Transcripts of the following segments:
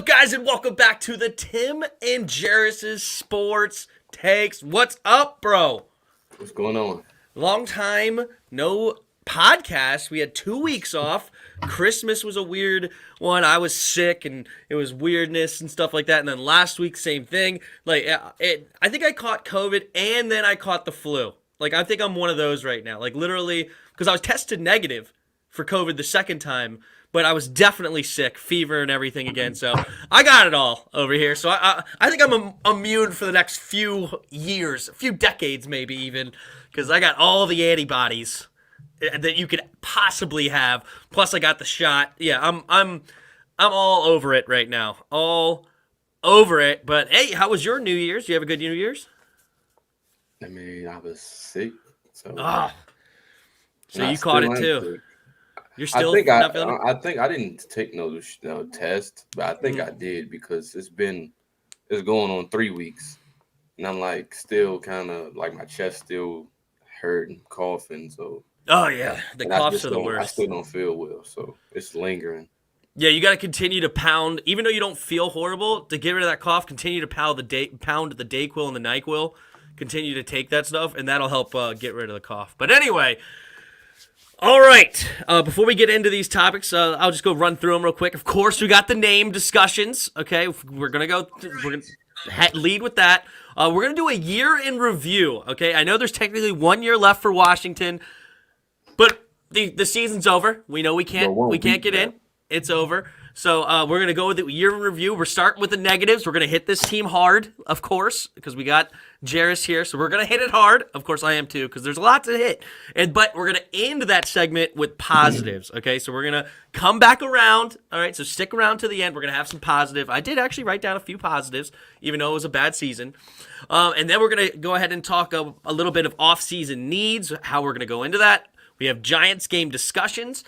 up, guys, and welcome back to the Tim and Jeris' Sports Takes. What's up, bro? What's going on? Long time, no podcast. We had 2 weeks off. Christmas was a weird one. I was sick, and it was weirdness and stuff like that. And then last week, same thing. I think I caught COVID, and then I caught the flu. I think I'm one of those right now. Literally, because I was tested negative for COVID the second time, but I was definitely sick, fever and everything again. So I got it all over here. So I think I'm immune for the next few years, a few decades maybe even, because I got all the antibodies that you could possibly have. Plus I got the shot. Yeah, I'm all over it right now. All over it. But hey, how was your New Year's? Do you have a good New Year's? I mean, I was sick, so. So you caught it too. Sick. You're still not feeling it? I think I didn't take no test, but I think I did because it's going on 3 weeks, and I'm still kind of my chest still hurting, coughing. So. Oh yeah, the coughs are the worst. I still don't feel well, so it's lingering. Yeah, you got to continue to pound, even though you don't feel horrible. To get rid of that cough, continue to pound the Dayquil and the NyQuil. Continue to take that stuff, and that'll help get rid of the cough. But anyway. All right, before we get into these topics, I'll just go run through them real quick. Of course, we got the name discussions, okay? We're going to lead with that. We're going to do a year in review, okay? I know there's technically 1 year left for Washington, but the season's over. We know we can't get in. It's over. So we're going to go with the year in review. We're starting with the negatives. We're going to hit this team hard, of course, because we got Jeris here. So we're going to hit it hard. Of course, I am too, because there's a lot to hit. But we're going to end that segment with positives, okay? So we're going to come back around. All right, so stick around to the end. We're going to have some positive. I did actually write down a few positives, even though it was a bad season. And then we're going to go ahead and talk a little bit of off-season needs, how we're going to go into that. We have Giants game discussions,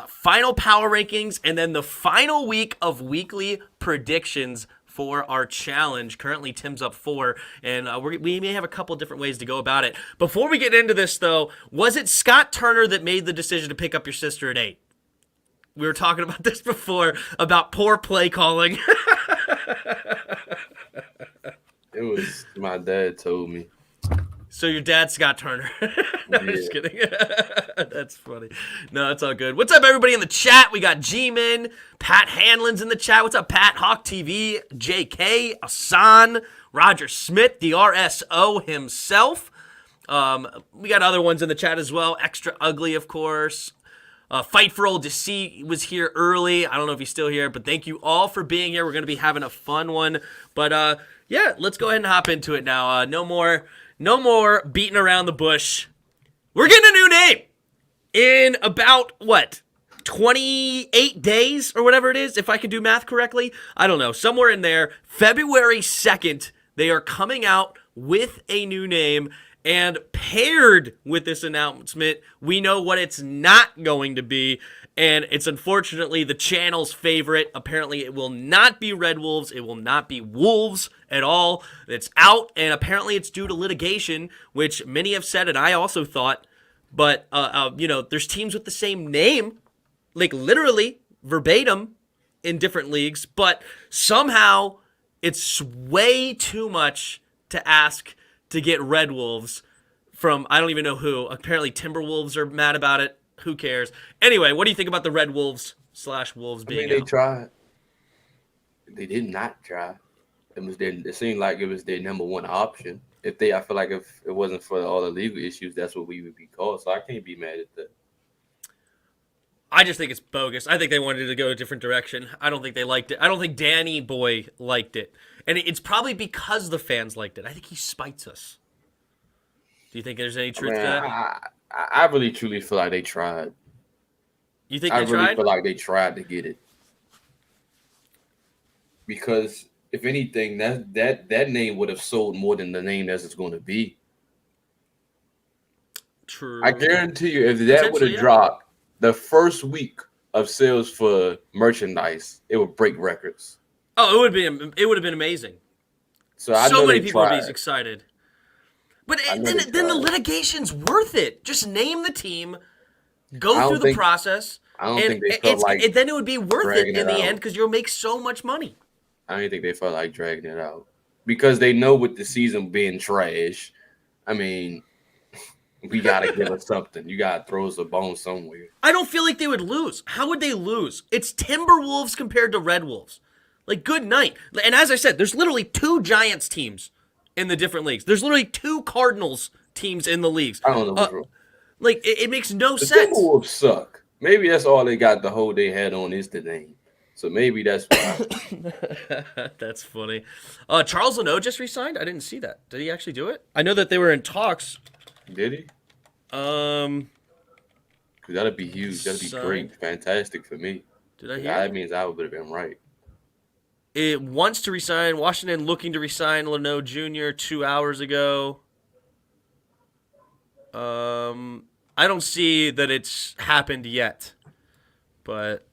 final power rankings, and then the final week of weekly predictions for our challenge. Currently, Tim's up 4, and we may have a couple different ways to go about it. Before we get into this, though, was it Scott Turner that made the decision to pick up your sister at 8? We were talking about this before, about poor play calling. It was my dad told me. So your dad's Scott Turner. No, I'm just kidding. That's funny. No, it's all good. What's up, everybody in the chat? We got G-Man, Pat Hanlon's in the chat. What's up, Pat? Hawk TV, JK, Asan, Roger Smith, the RSO himself. We got other ones in the chat as well. Extra Ugly, of course. Fight for Old Deceit was here early. I don't know if he's still here, but thank you all for being here. We're going to be having a fun one. But, yeah, let's go ahead and hop into it now. No more beating around the bush. We're getting a new name in about, 28 days or whatever it is, if I can do math correctly. I don't know. Somewhere in there, February 2nd, they are coming out with a new name. And paired with this announcement, we know what it's not going to be. And it's unfortunately the channel's favorite. Apparently, it will not be Red Wolves. It will not be Wolves at all. It's out, and apparently it's due to litigation, which many have said, and I also thought. But, there's teams with the same name, literally verbatim in different leagues. But somehow it's way too much to ask to get Red Wolves from, I don't even know who. Apparently Timberwolves are mad about it. Who cares? Anyway, what do you think about the Red Wolves / Wolves being they out? tried. They did not try. It seemed like it was their number one option. I feel like if it wasn't for all the legal issues, that's what we would be called. So I can't be mad at that. I just think it's bogus. I think they wanted to go a different direction. I don't think they liked it. I don't think Danny Boy liked it. And it's probably because the fans liked it. I think he spites us. Do you think there's any truth to that? I really truly feel like they tried. You think they tried? I really feel like they tried to get it. Because if anything, that name would have sold more than the name that it's going to be. True. I guarantee you, if that would have dropped the first week of sales for merchandise, it would break records. Oh, it would have been amazing. So many people would be excited. But then the litigation's worth it. Just name the team, go through the process. I don't think they felt like then it would be worth it in the end because you'll make so much money. I didn't think they felt like dragging it out because they know with the season being trash. I mean, we gotta give us something. You gotta throw us a bone somewhere. I don't feel like they would lose. How would they lose? It's Timberwolves compared to Red Wolves. Like, good night. And as I said, there's literally 2 Giants teams in the different leagues. There's literally 2 Cardinals teams in the leagues. I don't know what's wrong. Like, it makes no The sense. Timberwolves suck. Maybe that's all they got to hold their head on is the name. So maybe that's why. That's funny. Charles Leno just resigned? I didn't see that. Did he actually do it? I know that they were in talks. Did he? Because that'd be huge. That'd be great. Fantastic for me. Did I hear that? Means I would have been right. It wants to resign. Washington looking to resign Leno Jr. 2 hours ago. I don't see that it's happened yet, but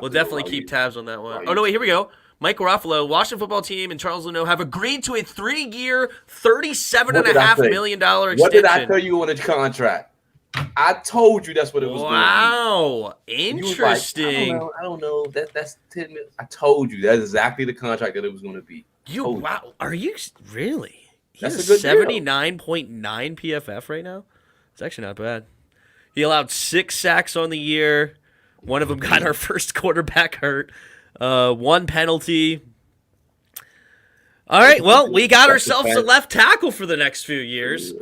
we'll definitely keep tabs on that one. Oh, no, wait, here we go. Mike Garofalo, Washington football team, and Charles Leno have agreed to a 3-year, $37.5 million extension. What did I tell you on the contract? I told you that's what it was going to be. Wow, interesting. Like, I don't know. That's 10 million. I told you that's exactly the contract that it was going to be. Wow, are you really? That's He's a good 79.9 PFF right now. It's actually not bad. He allowed 6 sacks on the year. One of them got our first quarterback hurt. 1 penalty. All right, well, we got ourselves a left tackle for the next few years.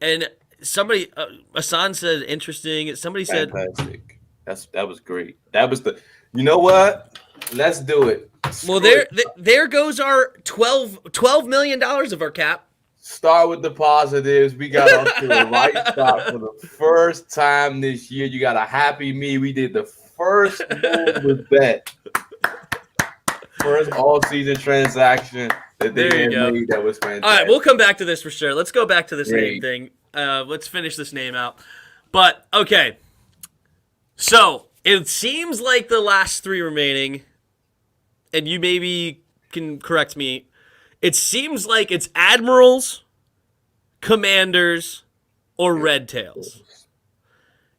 And somebody, Asan said interesting. Somebody said fantastic. That was great. That was the. You know what? Let's do it. Well, there goes our $12 million of our cap. Start with the positives. We got off to the right spot for the first time this year. You got a happy me. We did the first move with bet. First all-season transaction that they made that was fantastic. All right, we'll come back to this for sure. Let's go back to this name thing. Let's finish this name out. But, okay. So, it seems like the last 3 remaining, and you maybe can correct me, it seems like it's Admirals, Commanders, or Red Tails.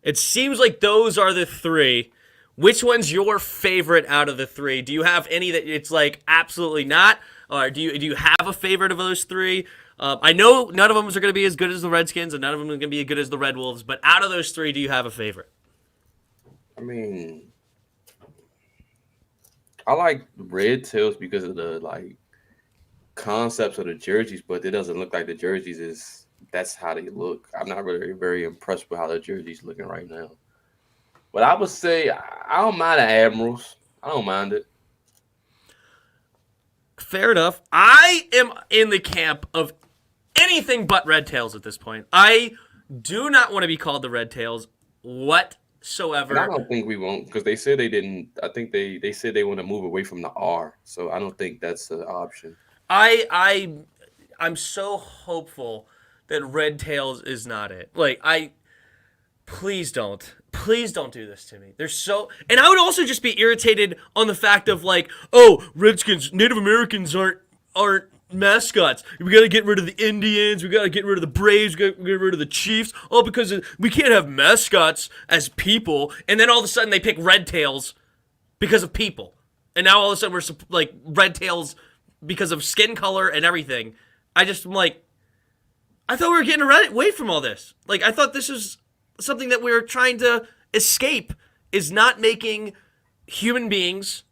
It seems like those are the 3. Which one's your favorite out of the 3? Do you have any that it's like absolutely not? Or do you have a favorite of those 3? I know none of them are going to be as good as the Redskins, and none of them are going to be as good as the Red Wolves. But out of those 3, do you have a favorite? I mean, I like Red Tails because of the concepts of the jerseys, but it doesn't look like the jerseys that's how they look. I'm not really very impressed with how the jerseys looking right now. But I would say I don't mind the Admirals. I don't mind it. Fair enough. I am in the camp of anything but Red Tails at this point. I do not want to be called the Red Tails whatsoever. And I don't think we won't because they said they didn't. I think they said they want to move away from the R. So I don't think that's an option. I'm so hopeful that Red Tails is not it. Please don't do this to me. And I would also just be irritated on the fact of Redskins, Native Americans aren't mascots. We got to get rid of the Indians. We got to get rid of the Braves. We got to get rid of the Chiefs. All because we can't have mascots as people. And then all of a sudden they pick Red Tails because of people. And now all of a sudden we're Red Tails because of skin color and everything. I thought we were getting away from all this. I thought this was something that we were trying to escape, is not making human beings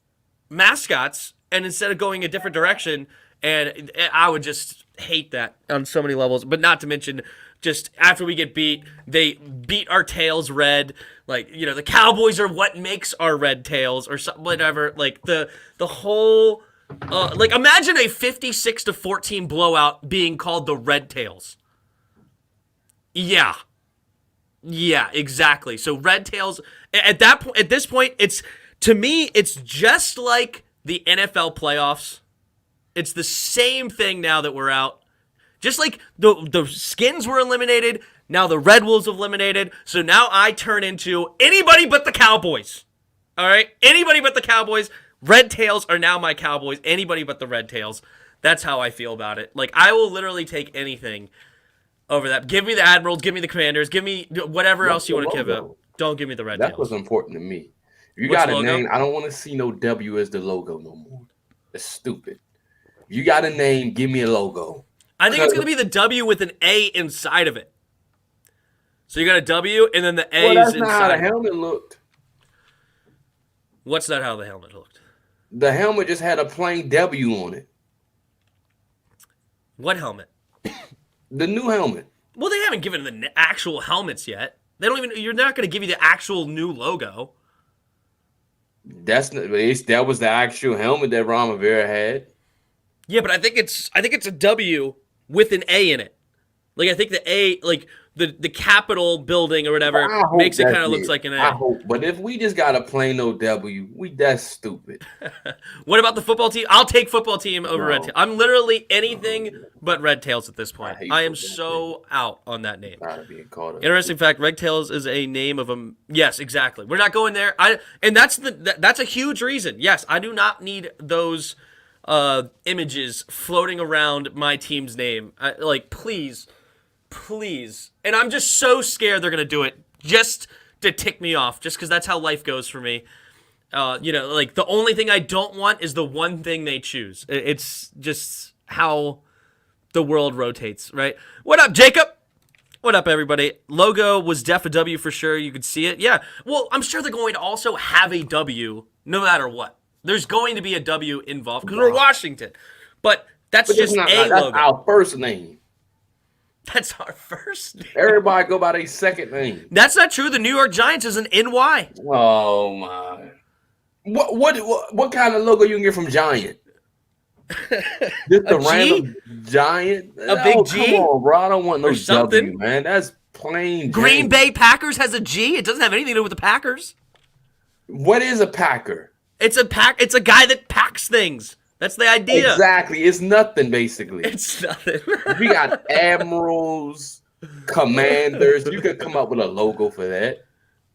mascots, and instead of going a different direction. And I would just hate that on so many levels. But not to mention, just after we get beat, they beat our tails red. The Cowboys are what makes our red tails or something, whatever. The whole imagine a 56-14 blowout being called the Red Tails. Yeah, exactly. So Red Tails at this point, to me, it's just like the NFL playoffs. It's the same thing now that we're out. Just like the Skins were eliminated, now the Red Wolves have eliminated. So now I turn into anybody but the Cowboys. All right, anybody but the Cowboys. Red Tails are now my Cowboys. Anybody but the Red Tails. That's how I feel about it. I will literally take anything over that. Give me the Admirals. Give me the Commanders. Give me whatever else you want to give up. Don't give me the Red Tails. That's what's important to me. If you got a name, I don't want to see no W as the logo no more. It's stupid. You got a name, give me a logo. I think it's going to be the W with an A inside of it. So you got a W and then the A Well, that's is not how the inside. helmet looked. What's not how the helmet looked? The helmet just had a plain W on it. What helmet? The new helmet. Well, they haven't given the actual helmets yet. They don't even. You're not going to give you the actual new logo. That was the actual helmet that Ron Rivera had. Yeah, but I think it's a W with an A in it. Like I think the A, like the Capitol building or whatever, makes it kind of looks like an A. I hope, but if we just got a plain old W, that's stupid. What about the football team? I'll take football team over Red Tails. I'm literally anything but Red Tails at this point. I am so out on that name. Interesting fact: Red Tails is a name of a. Yes, exactly. We're not going there. And that's a huge reason. Yes, I do not need those images floating around my team's name. Please. And I'm just so scared they're going to do it just to tick me off, just because that's how life goes for me. The only thing I don't want is the one thing they choose. It's just how the world rotates, right? What up, Jacob? What up, everybody? Logo was def a W for sure. You could see it. Yeah. Well, I'm sure they're going to also have a W no matter what. There's going to be a W involved because we're Washington. But that's just a logo. That's our first name. That's our first name. Everybody go by their second name. That's not true. The New York Giants is an NY. Oh my! What kind of logo you can get from Giant? Just a random Giant? A big G? Come on, bro. I don't want no W, man. That's plain. Green Bay Packers has a G. It doesn't have anything to do with the Packers. What is a Packer? It's a guy that packs things. That's the idea. Exactly. It's nothing, basically. It's nothing. We got admirals, commanders. You could come up with a logo for that.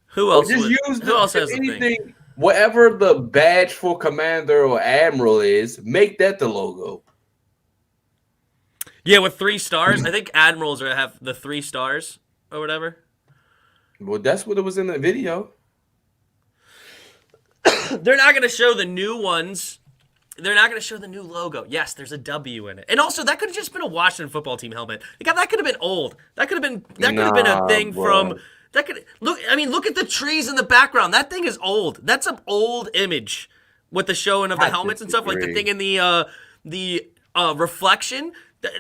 Who else? Who else has anything? Whatever the badge for commander or admiral is, make that the logo. Yeah, with 3 stars. I think admirals have the 3 stars or whatever. Well, that's what it was in the video. They're not going to show the new ones. They're not going to show the new logo. Yes, there's a W in it. And also, that could have just been a Washington football team helmet. That could have been old. That could have been a thing from look at the trees in the background. That thing is old. That's an old image with the showing of the helmets and stuff, like the thing in the reflection.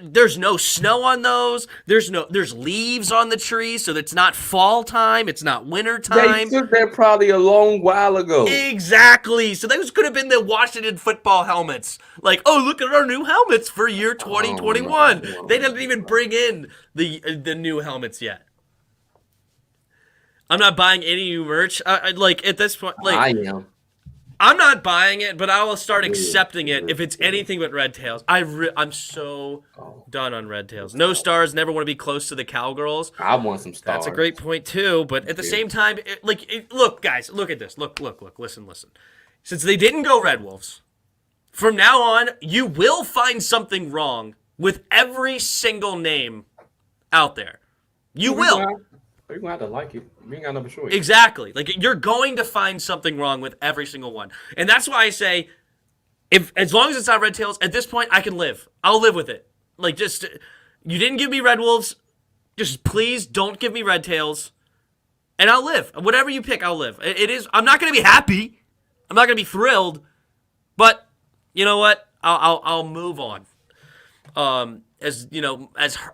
There's no snow on those. There's leaves on the trees, so it's not fall time. It's not winter time. They took that probably a long while ago. Exactly. So those could have been the Washington football helmets. Like, oh, look at our new helmets for year 2021. They didn't even bring in the new helmets yet. I'm not buying any new merch. At this point, I am. I'm not buying it, but I will start accepting it if it's anything but Red Tails. I'm so done on Red Tails. No stars, never want to be close to the Cowgirls. I want some stars. That's a great point, too. But at the same time, look, guys, look at this. Look, listen. Since they didn't go Red Wolves, from now on, you will find something wrong with every single name out there. You will. You're going to have to like it. You ain't got no choice. Exactly. You're going to find something wrong with every single one. And that's why I say, as long as it's not Red Tails, at this point, I can live. I'll live with it. You didn't give me Red Wolves. Just please don't give me Red Tails. And I'll live. Whatever you pick, I'll live. I'm not going to be happy. I'm not going to be thrilled. But, you know what? I'll move on. As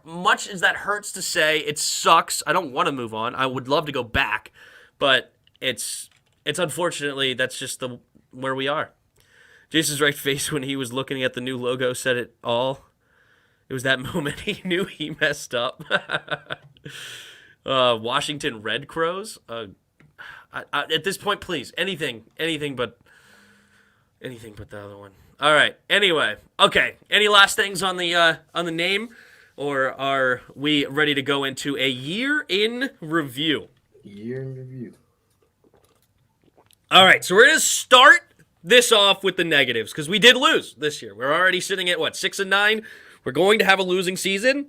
much as that hurts to say, it sucks. I don't want to move on. I would love to go back, but it's unfortunately that's just where we are. Jason's right face when he was looking at the new logo said it all. It was that moment he knew he messed up. Washington Red Crows. At this point, please, anything but the other one. All right. Anyway, okay. Any last things on the name, or are we ready to go into a year in review? All right. So we're gonna start this off with the negatives because we did lose this year. We're already sitting at 6-9. We're going to have a losing season.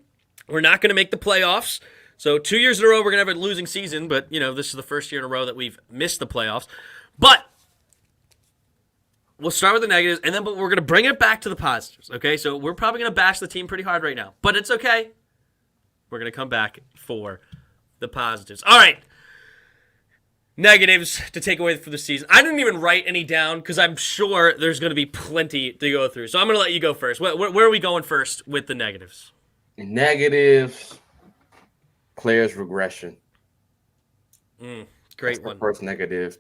We're not going to make the playoffs. So 2 years in a row we're gonna have a losing season. But this is the first year in a row that we've missed the playoffs. But we'll start with the negatives, and then but we're gonna bring it back to the positives. Okay, so we're probably gonna bash the team pretty hard right now, but it's okay. We're gonna come back for the positives. All right. Negatives to take away for the season. I didn't even write any down because I'm sure there's going to be plenty to go through. So I'm going to let you go first. Where are we going first with the negatives? Negatives, players regression. Great That's one. the first negative.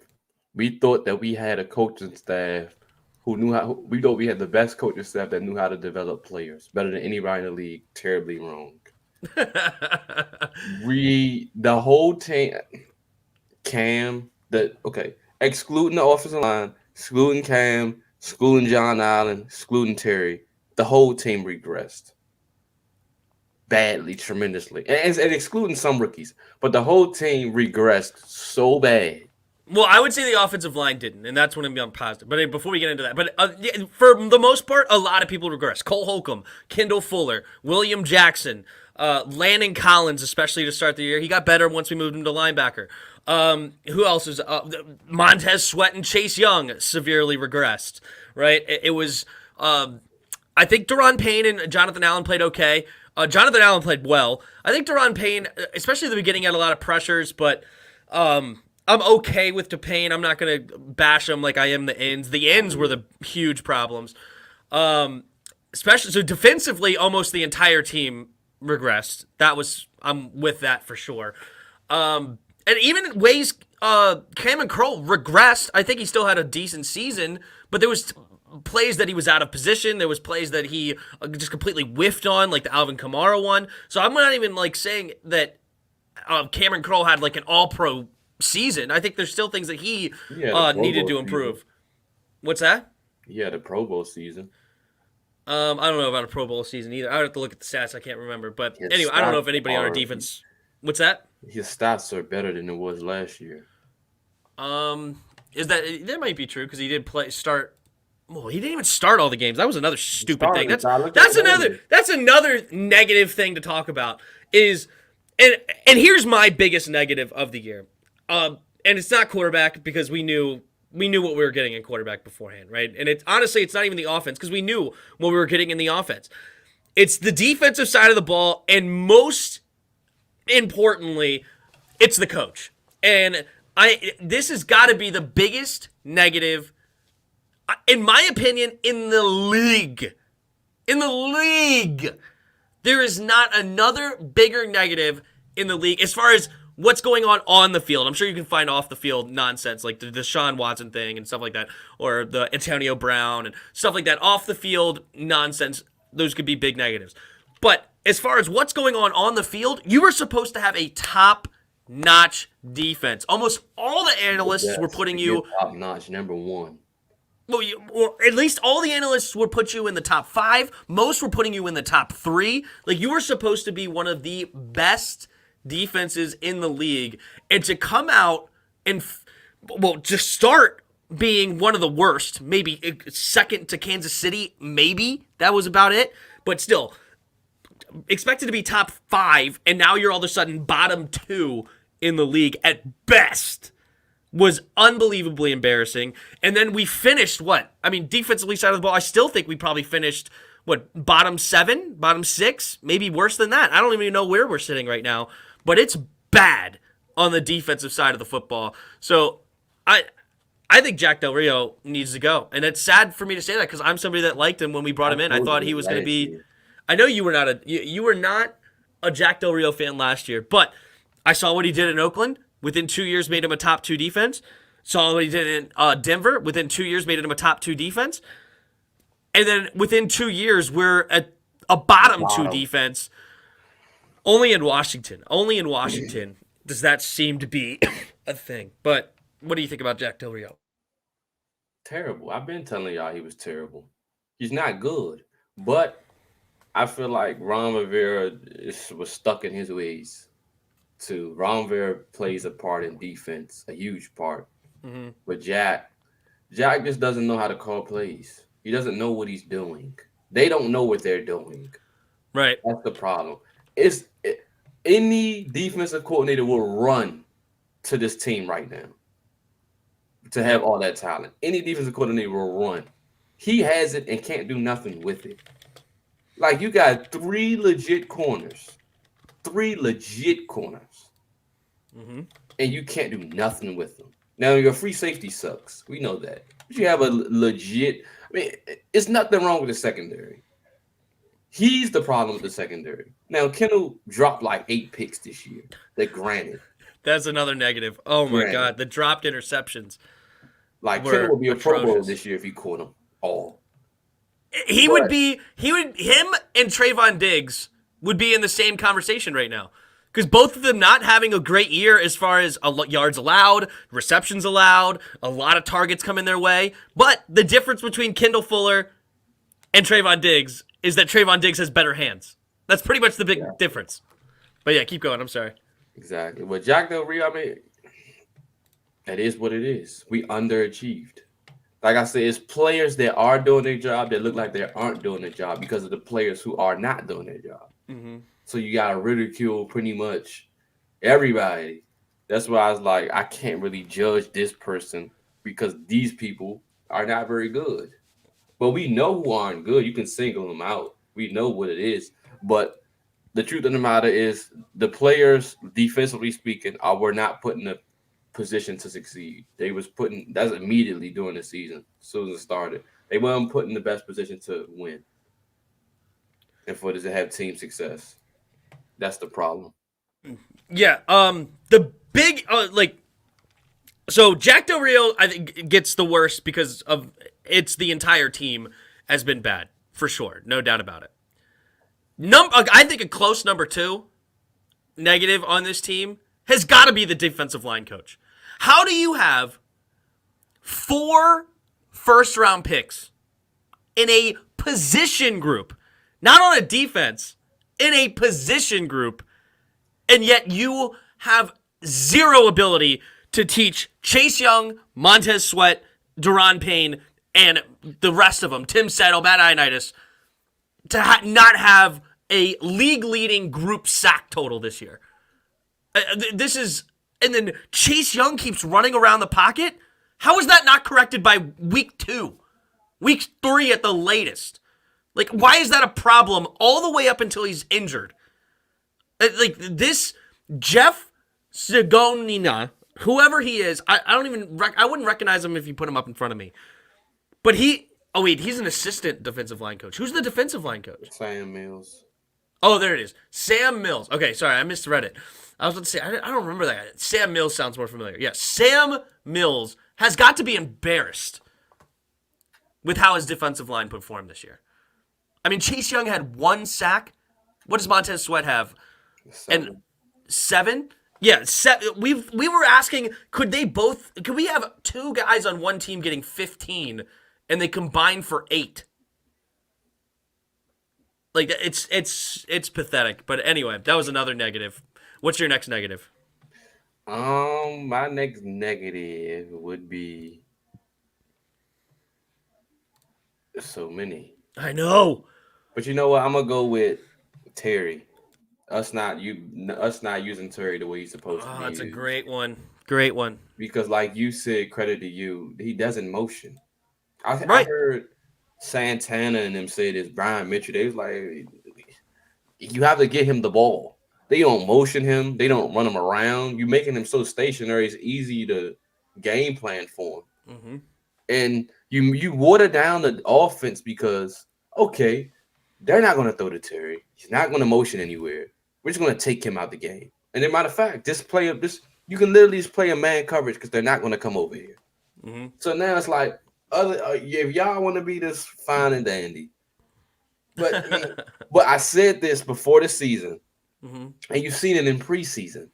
We thought that we had a coaching staff who knew how. We thought we had the best coaching staff that knew how to develop players better than anybody in the league. Terribly wrong. The whole team. Cam, excluding the offensive line, excluding Cam, excluding John Allen, excluding Terry, the whole team regressed badly, tremendously, and excluding some rookies, but the whole team regressed so bad. Well, I would say the offensive line didn't, and that's when I'm being positive. But before we get into that, for the most part, a lot of people regressed. Cole Holcomb, Kendall Fuller, William Jackson, Landon Collins, especially to start the year. He got better once we moved him to linebacker. Who else is Montez Sweat and Chase Young severely regressed, right? It was I think Daron Payne and Jonathan Allen played okay. Jonathan Allen played well. I think Daron Payne, especially at the beginning, had a lot of pressures, but I'm okay with DePayne. I'm not going to bash him like I am the ends. The ends were the huge problems. Especially so defensively, almost the entire team regressed. I'm with that for sure. And even in ways, Cameron Kroll regressed. I think he still had a decent season, but there was plays that he was out of position. There was plays that he just completely whiffed on, like the Alvin Kamara one. So I'm not even like saying that Cameron Kroll had like an all-pro season. I think there's still things that he needed to improve. Season. What's that? He had a Pro Bowl season. I don't know about a Pro Bowl season either. I would have to look at the stats. I can't remember. But anyway, I don't know if anybody on our defense. What's that? His stats are better than it was last year. Is that might be true because he did start. Well, he didn't even start all the games. That was another stupid thing. That's another negative thing to talk about. And here's my biggest negative of the year. And it's not quarterback because we knew what we were getting in quarterback beforehand, right? And honestly, it's not even the offense because we knew what we were getting in the offense. It's the defensive side of the ball, and most importantly, it's the coach. And this has got to be the biggest negative, in my opinion, in the league. In the league. There is not another bigger negative in the league as far as what's going on the field. I'm sure you can find off the field nonsense like the Deshaun Watson thing and stuff like that, or the Antonio Brown and stuff like that. Off the field nonsense, those could be big negatives. But as far as what's going on the field, you were supposed to have a top-notch defense. Almost all the analysts were putting you top-notch, number one. Well, at least all the analysts would put you in the top 5. Most were putting you in the top 3. Like, you were supposed to be one of the best defenses in the league. And to come out and, just start being one of the worst, maybe second to Kansas City, maybe. That was about it. But still, expected to be top 5, and now you're all of a sudden bottom 2 in the league at best. Was unbelievably embarrassing. And then we finished defensively side of the ball, I still think we probably finished, bottom 7, bottom 6, maybe worse than that. I don't even know where we're sitting right now, but it's bad on the defensive side of the football. So I think Jack Del Rio needs to go. And it's sad for me to say that because I'm somebody that liked him when we brought him in. I thought he was going to be, I know you were not a Jack Del Rio fan last year, but I saw what he did in Oakland. Within 2 years, made him a top 2 defense. Saw what he did in Denver. Within 2 years, made him a top 2 defense. And then within 2 years, we're at a bottom 2 defense. Only in Washington does that seem to be a thing. But what do you think about Jack Del Rio? Terrible. I've been telling y'all he was terrible. He's not good. But I feel like Ron Rivera was stuck in his ways. Ron Rivera plays a part in defense, a huge part. Mm-hmm. But Jack just doesn't know how to call plays. He doesn't know what he's doing. They don't know what they're doing. Right. That's the problem. Any defensive coordinator will run to this team right now. to have all that talent. Any defensive coordinator will run. He has it and can't do nothing with it. Like, you got three legit corners, and you can't do nothing with them. Now, your free safety sucks. We know that. But you have a legit. I mean, it's nothing wrong with the secondary. He's the problem with the secondary. Now, Kendall dropped like 8 picks this year. They're granted. That's another negative. Oh my God, the dropped interceptions. Like, Kendall would be a Pro Bowl this year if he caught them all. Him and Trayvon Diggs would be in the same conversation right now. Because both of them not having a great year as far as yards allowed, receptions allowed, a lot of targets coming their way. But the difference between Kendall Fuller and Trayvon Diggs is that Trayvon Diggs has better hands. That's pretty much the big difference. But yeah, keep going. I'm sorry. Exactly. But Jack Del Rio, I mean, that is what it is. We underachieved. Like I said, it's players that are doing their job that look like they aren't doing their job because of the players who are not doing their job. Mm-hmm. So you got to ridicule pretty much everybody. That's why I was like, I can't really judge this person because these people are not very good. But we know who aren't good. You can single them out. We know what it is. But the truth of the matter is the players, defensively speaking, were not put in a position to succeed. They was that's immediately during the season, as soon as it started. They weren't put in the best position to win and for to have team success. That's the problem. Yeah. The big so Jack Del Rio, I think, gets the worst because of the entire team has been bad for sure, no doubt about it. I think a close number 2 negative on this team has got to be the defensive line coach. How do you have 4 first-round picks in a position group, not on a defense, in a position group, and yet you have zero ability to teach Chase Young, Montez Sweat, Daron Payne, and the rest of them, Tim Settle, Matt Ioannidis, to not have a league-leading group sack total this year? And then Chase Young keeps running around the pocket? How is that not corrected by week 2? Week 3 at the latest? Like, why is that a problem all the way up until he's injured? Like, this Jeff Sigonina, whoever he is, I wouldn't recognize him if you put him up in front of me. But he's an assistant defensive line coach. Who's the defensive line coach? Sam Mills. Oh, there it is. Sam Mills. Okay, sorry, I misread it. I was about to say, I don't remember that guy. Sam Mills sounds more familiar. Yeah, Sam Mills has got to be embarrassed with how his defensive line performed this year. I mean, Chase Young had 1 sack. What does Montez Sweat have? 7. And 7? Yeah, we were asking, could we have 2 guys on one team getting 15 and they combine for 8? Like, it's pathetic. But anyway, that was another negative. What's your next negative? My next negative would be so many. I know. But you know what? I'm gonna go with Terry. Us not using Terry the way he's supposed to be. That's a great one. Great one. Because, like you said, credit to you, he doesn't motion. I heard Santana and them say this. Brian Mitchell, they was like, you have to get him the ball. They don't motion him. They don't run him around. You're making him so stationary. It's easy to game plan for him. Mm-hmm. And you water down the offense because, okay, they're not going to throw to Terry. He's not going to motion anywhere. We're just going to take him out the game. And as a matter of fact, you can literally just play a man coverage because they're not going to come over here. Mm-hmm. So now it's like, if y'all want to be this fine and dandy. But I said this before the season. Mm-hmm. And you've seen it in preseason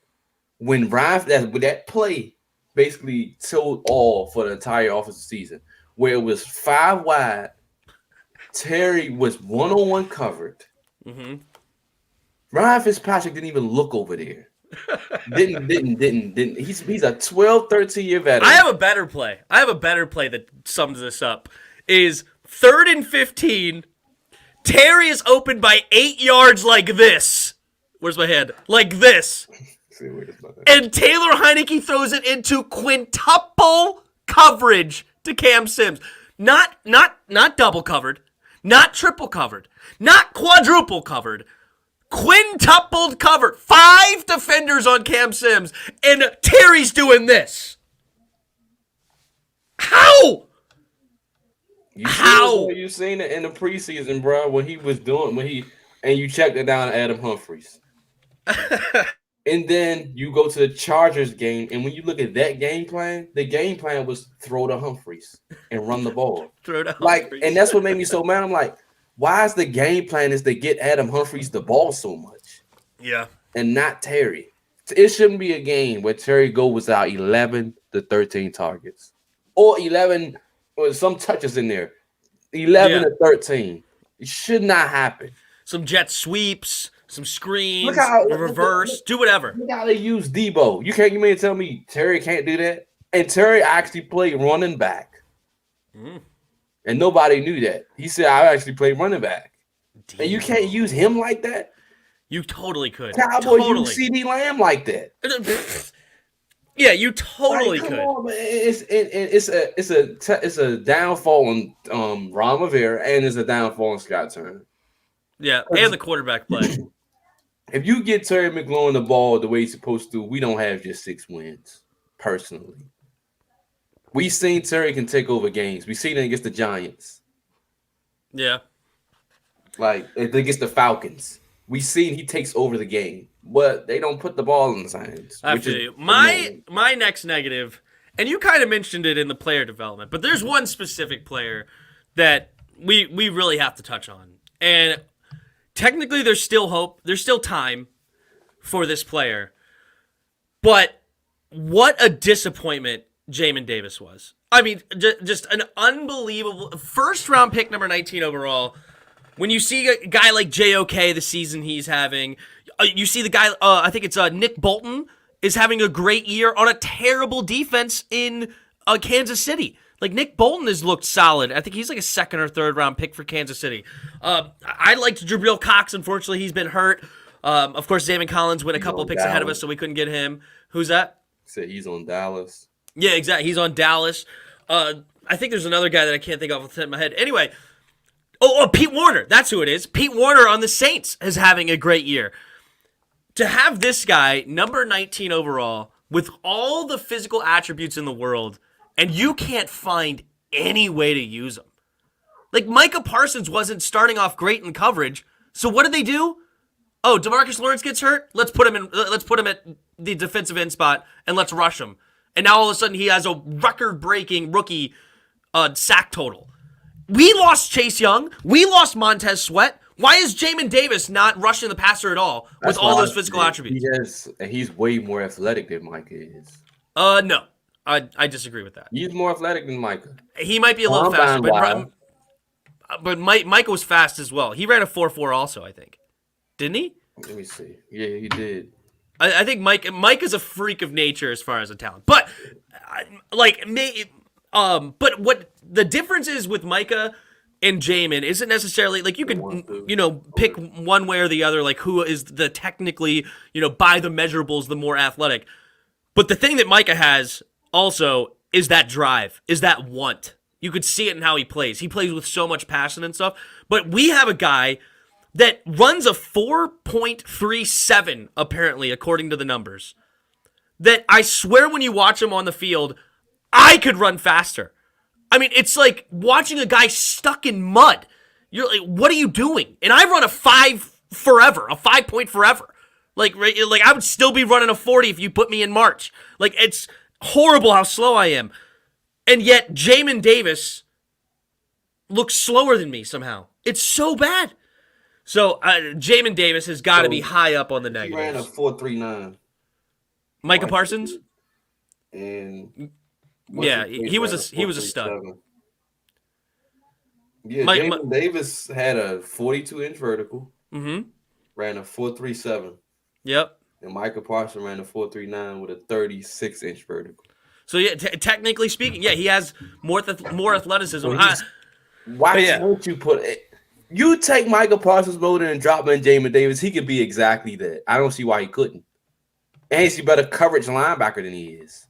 when that play basically told all for the entire offensive season, where it was 5 wide. Terry was 1-on-1 covered. Mm-hmm. Ryan Fitzpatrick didn't even look over there. Didn't. He's a 12, 13-year veteran. I have a better play. That sums this up. Is 3rd and 15. Terry is open by 8 yards like this. Where's my head? Like this. And Taylor Heineke throws it into quintuple coverage to Cam Sims. Not double covered, not triple covered, not quadruple covered. Quintupled covered. 5 defenders on Cam Sims, and Terry's doing this. How? You seen it in the preseason, bro, when he was doing and you checked it down to Adam Humphries. And then you go to the Chargers game, and when you look at that game plan, the game plan was throw to Humphries and run the ball. Throw to Humphries. And that's what made me so mad. I'm like, why is the game plan is to get Adam Humphries the ball so much? Yeah. And not Terry. It shouldn't be a game where Terry goes out 11 to 13 targets. Or 11 or some touches in there. 11 to 13. It should not happen. Some jet sweeps, some screens, reverse, do whatever. Look how they use Debo. You mean to tell me Terry can't do that? And Terry actually played running back. And nobody knew that. He said, I actually played running back. Debo. And you can't use him like that? You totally could. Cowboys use CD Lamb like that. Yeah, you totally come could. On, man. It's a downfall on Ron Rivera, and it's a downfall on Scott Turner. Yeah, and the quarterback play. If you get Terry McLaurin the ball the way he's supposed to, we don't have just 6 wins, personally. We've seen Terry can take over games. We've seen it against the Giants. Yeah. Like, against the Falcons. We've seen he takes over the game. But they don't put the ball in his hands. My next negative, and you kind of mentioned it in the player development, but there's one specific player that we really have to touch on. And technically there's still hope. There's still time for this player. But what a disappointment Jamin Davis was. I mean, just an unbelievable first-round pick, number 19 overall. When you see a guy like JOK, the season he's having, you see the guy, I think it's Nick Bolton, is having a great year on a terrible defense in Kansas City. Like, Nick Bolton has looked solid. I think he's like a 2nd or 3rd round pick for Kansas City. I liked Jabril Cox. Unfortunately, he's been hurt. Of course, Zayvon Collins went a couple of picks ahead of us, so we couldn't get him. Who's that? Said he's on Dallas. Yeah, exactly. He's on Dallas. I think there's another guy that I can't think of off the top of my head. Anyway, Pete Warner. That's who it is. Pete Warner on the Saints is having a great year. To have this guy, number 19 overall, with all the physical attributes in the world, and you can't find any way to use him. Like, Micah Parsons wasn't starting off great in coverage, so what did they do? Oh, DeMarcus Lawrence gets hurt? Let's put him at the defensive end spot, and let's rush him. And now all of a sudden he has a record-breaking rookie sack total. We lost Chase Young. We lost Montez Sweat. Why is Jamin Davis not rushing the passer at all with all those physical attributes? He's way more athletic than Micah is. No. I disagree with that. He's more athletic than Micah. He might be a little faster, but Micah was fast as well. He ran a 4.4 also, I think. Didn't he? Let me see. Yeah, he did. I think Mike is a freak of nature as far as a talent. But but what the difference is with Micah and Jamin isn't necessarily like you could pick one way or the other, like who is the technically, by the measurables, the more athletic. But the thing that Micah has also is that drive, is that want. You could see it in how he plays. He plays with so much passion and stuff. But we have a guy that runs a 4.37, apparently, according to the numbers, that I swear when you watch him on the field, I could run faster. I mean, it's like watching a guy stuck in mud. You're like, what are you doing? And I run a 5 forever, a 5 forever. Like I would still be running a 40 if you put me in March. Like, it's horrible how slow I am. And yet, Jamin Davis looks slower than me somehow. It's so bad. So, Jamin Davis has got to be high up on the negatives. He ran a 4.39. Micah Parsons? And yeah, he was a stud. Yeah, Jamin Davis had a 42-inch vertical. Mm-hmm. Ran a 4.37. Yep. And Micah Parsons ran a 4.39 with a 36-inch vertical. So yeah, technically speaking, yeah, he has more athleticism. Why don't you put it? You take Micah Parsons' motor and drop him in Jamin Davis, he could be exactly that. I don't see why he couldn't. And he's a better coverage linebacker than he is.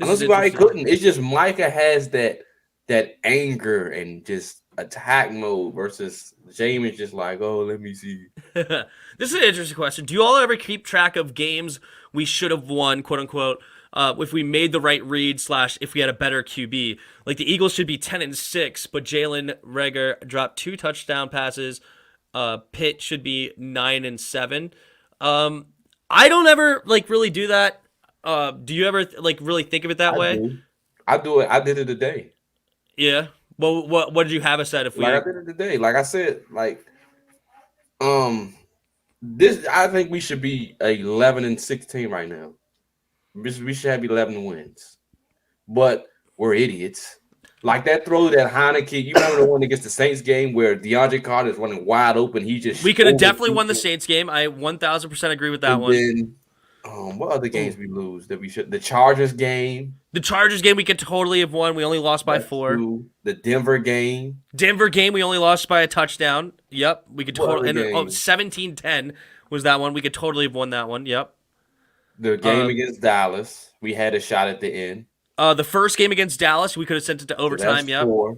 I don't see why he couldn't. It's just Micah has that anger and just attack mode versus James just like, oh, let me see. This is an interesting question. Do you all ever keep track of games we should have won, quote unquote, if we made the right read / if we had a better QB? Like the Eagles should be 10-6, but Jalen Reagor dropped 2 touchdown passes. Pitt should be 9-7. I don't ever really do that. Do you ever really think of it that way? I do it. I did it today. Yeah. Well, what did you have us at if we? I did it today. Like I said, this I think we should be 11-16 right now. We should have 11 wins, but we're idiots. Like that throw that Heineke, you remember the one against the Saints game where DeAndre Carter is running wide open? We could have definitely won the Saints game. I 1,000% agree with that one. Then, what other games we lose that we should? The Chargers game. The Chargers game we could totally have won. We only lost by 4. 2. The Denver game. We only lost by a touchdown. Yep, we could totally. And 17-10 was that one. We could totally have won that one. Yep. The game against Dallas, we had a shot at the end. The first game against Dallas, we could have sent it to overtime. So 4.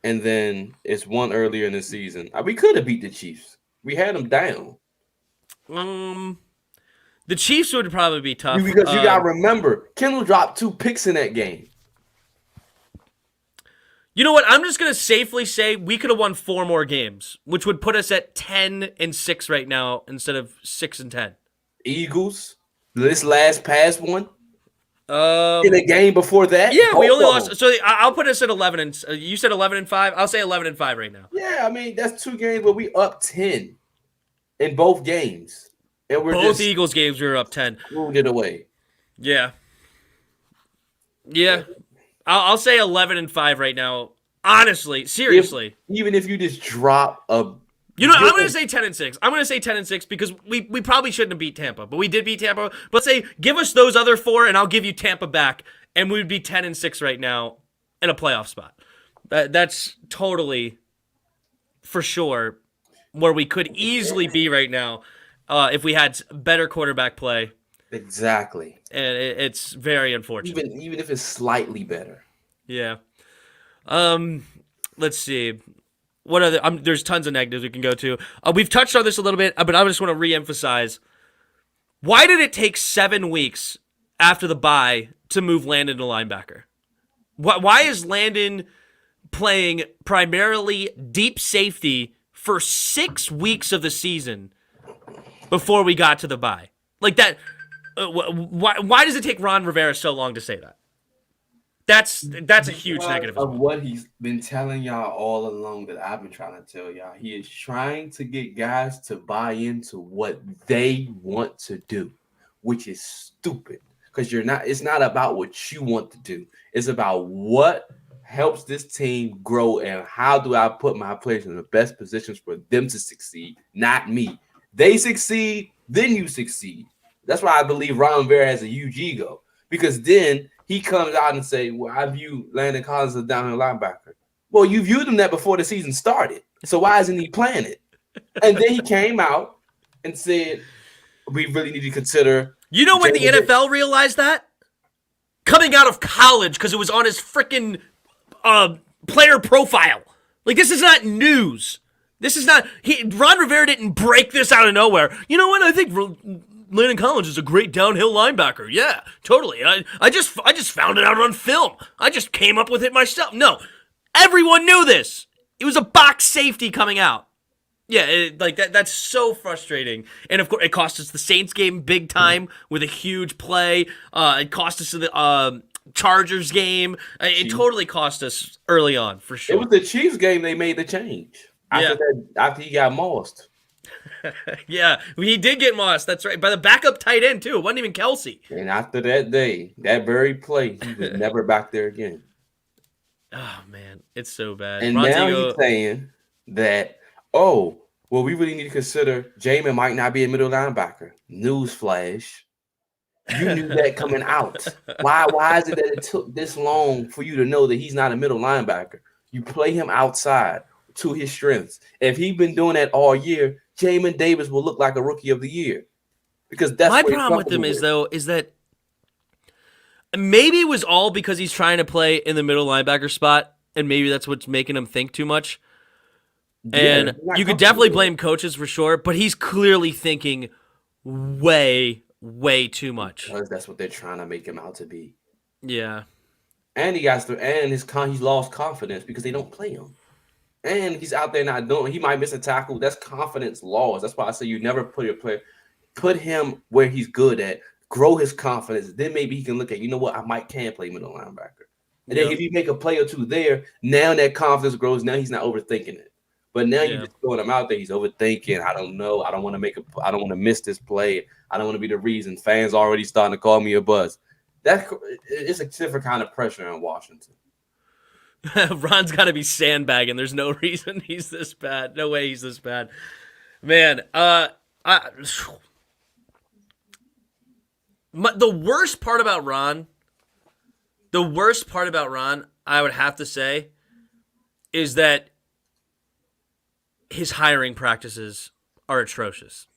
And then it's one earlier in the season. We could have beat the Chiefs. We had them down. The Chiefs would probably be tough. Because you got to remember, Kendall dropped 2 picks in that game. You know what? I'm just going to safely say we could have won 4 more games, which would put us at 10-6 right now instead of 6-10. Eagles, this last past one. In the game before that? Yeah, we only lost. So I'll put us at 11. And you said 11-5. I'll say 11-5 right now. Yeah, I mean, that's 2 games where we up 10 in both games. And we're both Eagles games we were up 10. Moved it away. Yeah. Yeah. I'll say 11-5 right now. Honestly, seriously. Even if you just drop a... You know, I'm going to say 10-6. I'm going to say 10-6 because we probably shouldn't have beat Tampa, but we did beat Tampa. But say, give us those other 4 and I'll give you Tampa back, and we would be 10-6 right now in a playoff spot. That's totally, for sure, where we could easily be right now if we had better quarterback play. Exactly. And it's very unfortunate. Even if it's slightly better. Yeah. Let's see. What other? There's tons of negatives we can go to. We've touched on this a little bit, but I just want to reemphasize. Why did it take 7 weeks after the bye to move Landon to linebacker? Why is Landon playing primarily deep safety for 6 weeks of the season before we got to the bye? Like that. Why does it take Ron Rivera so long to say that? That's a huge negative. Of what he's been telling y'all all along that I've been trying to tell y'all. He is trying to get guys to buy into what they want to do, which is stupid. Because it's not about what you want to do. It's about what helps this team grow and how do I put my players in the best positions for them to succeed, not me. They succeed, then you succeed. That's why I believe Ron Rivera has a huge ego. Because then he comes out and say, well, I view Landon Collins as a downhill linebacker. Well, you viewed him that before the season started. So why isn't he playing it? And then he came out and said, we really need to consider. You know when the NFL realized that? Coming out of college because it was on his freaking player profile. Like, this is not news. This is not... Ron Rivera didn't break this out of nowhere. You know what? I think Landon Collins is a great downhill linebacker. Yeah, totally. I just found it out on film. I just came up with it myself. No, everyone knew this. It was a box safety coming out. Yeah, that's so frustrating. And of course, it cost us the Saints game big time with a huge play. It cost us the Chargers game. It totally cost us early on, for sure. It was the Chiefs game they made the change. After he got mossed. Yeah, he did get mossed. That's right. By the backup tight end, too. It wasn't even Kelsey. And after that day, that very play, he was never back there again. Oh, man. It's so bad. And now he's saying that, we really need to consider Jamin might not be a middle linebacker. Newsflash. You knew that coming out. Why is it that it took this long for you to know that he's not a middle linebacker? You play him outside to his strengths. If he'd been doing that all year, Jamin Davis will look like a rookie of the year. Because that's my problem with him is that Maybe it was all because he's trying to play in the middle linebacker spot, and maybe that's what's making him think too much. And you could definitely blame coaches for sure, but he's clearly thinking way, way too much. Because that's what they're trying to make him out to be. Yeah. And he's lost confidence because they don't play him. And he's out there not doing. He might miss a tackle. That's confidence loss. That's why I say you never put him where he's good at. Grow his confidence. Then maybe he can look at, you know what, can play middle linebacker. And then if you make a play or two there, now that confidence grows. Now he's not overthinking it. But now you're just throwing him out there. He's overthinking. I don't know. I don't want to miss this play. I don't want to be the reason. Fans already starting to call me a buzz. It's a different kind of pressure in Washington. Ron's got to be sandbagging. There's no reason he's this bad. No way he's this bad. Man, the worst part about Ron, I would have to say, is that his hiring practices are atrocious.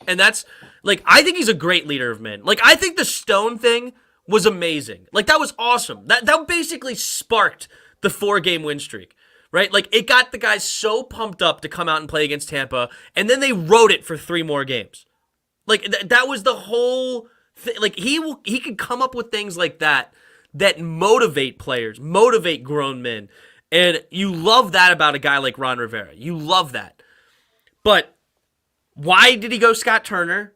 And that's, like, I think he's a great leader of men. Like, I think the Stone thing was amazing. Like, that was awesome. That basically sparked the 4-game win streak, right? Like, it got the guys so pumped up to come out and play against Tampa, and then they rode it for 3 more games. Like, that was the whole thing. Like, he could come up with things like that motivate players, motivate grown men. And you love that about a guy like Ron Rivera. You love that. But why did he go Scott Turner?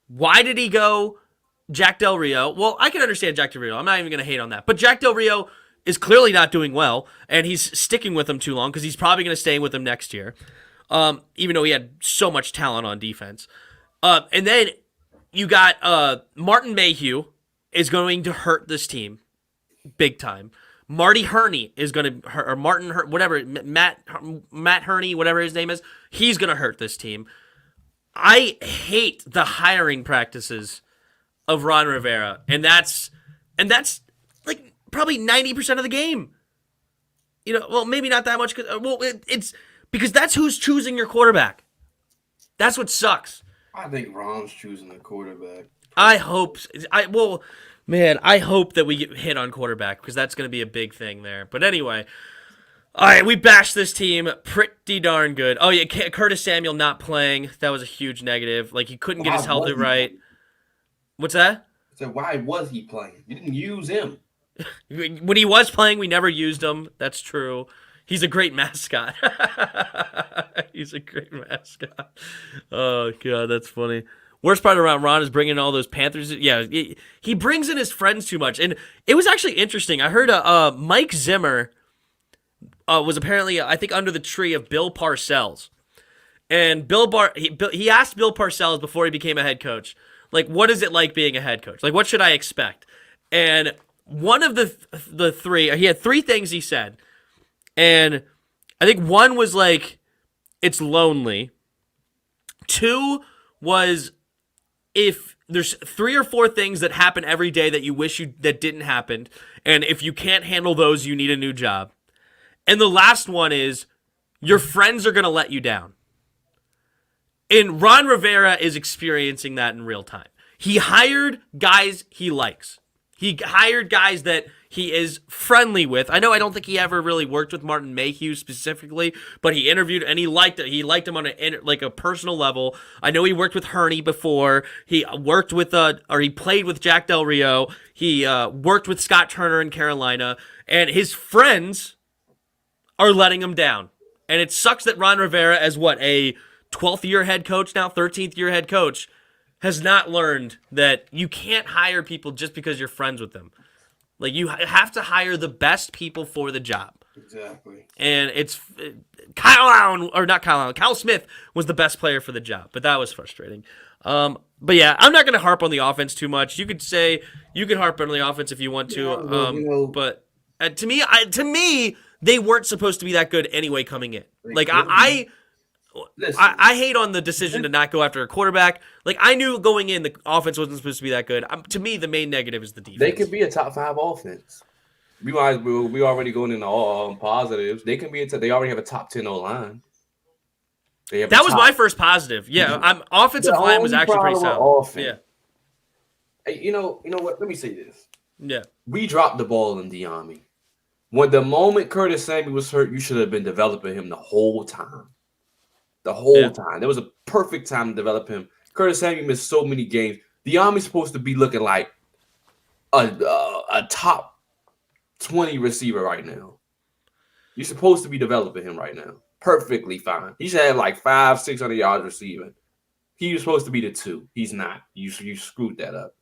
Why did he go Jack Del Rio? Well, I can understand Jack Del Rio. I'm not even going to hate on that. But Jack Del Rio is clearly not doing well, and he's sticking with him too long because he's probably going to stay with him next year, even though he had so much talent on defense. And then you got Martin Mayhew is going to hurt this team big time. Marty Herney is going to hurt, or Martin, whatever, Matt Herney, whatever his name is, he's going to hurt this team. I hate the hiring practices of Ron Rivera, and that's like probably 90% of the game. You know, well, maybe not that much. It's because that's who's choosing your quarterback. That's what sucks. I think Ron's choosing the quarterback. I hope. I hope that we get hit on quarterback because that's going to be a big thing there. But anyway, all right, we bashed this team pretty darn good. Oh yeah, Curtis Samuel not playing, that was a huge negative. Like, he couldn't get his health right. What's that? I said, why was he playing? You didn't use him. When he was playing, we never used him. That's true. He's a great mascot. He's a great mascot. Oh god, that's funny. Worst part around Ron is bringing all those Panthers. Yeah, he brings in his friends too much. And it was actually interesting. I heard Mike Zimmer was apparently, I think, under the tree of Bill Parcells. And he asked Bill Parcells before he became a head coach, like, what is it like being a head coach? Like, what should I expect? And one of the three, he had 3 things he said. And I think one was like, it's lonely. 2 was, if there's 3 or 4 things that happen every day that you wish that didn't happen, and if you can't handle those, you need a new job. And the last one is, your friends are going to let you down. And Ron Rivera is experiencing that in real time. He hired guys he likes. He hired guys that he is friendly with. I know I don't think he ever really worked with Martin Mayhew specifically, but he interviewed and he liked it. He liked him on a personal level. I know he worked with Herney before. He worked with he played with Jack Del Rio. He worked with Scott Turner in Carolina, and his friends are letting him down. And it sucks that Ron Rivera, as a 12th year head coach now, 13th year head coach, has not learned that you can't hire people just because you're friends with them. Like, you have to hire the best people for the job. Exactly. And it's Kyle Smith was the best player for the job, but that was frustrating. But yeah, I'm not going to harp on the offense too much. You could harp on the offense if you want to. But to me, they weren't supposed to be that good anyway coming in. Like, I hate on the decision to not go after a quarterback. Like, I knew going in the offense wasn't supposed to be that good. To me, the main negative is the defense. They could be a top 5 offense. We already going into all positives. They can be. They already have a top 10 O-line. That was my first positive. Yeah, offensive line was actually pretty solid. Yeah. Hey, you know what? Let me say this. Yeah. We dropped the ball in Diami. When the moment Curtis Samuel was hurt, you should have been developing him the whole time. The whole time. There was a perfect time to develop him. Curtis Samuel missed so many games. Diami's supposed to be looking like a top 20 receiver right now. You're supposed to be developing him right now. Perfectly fine. He should have like 500-600 yards receiving. He was supposed to be the 2. He's not. You screwed that up.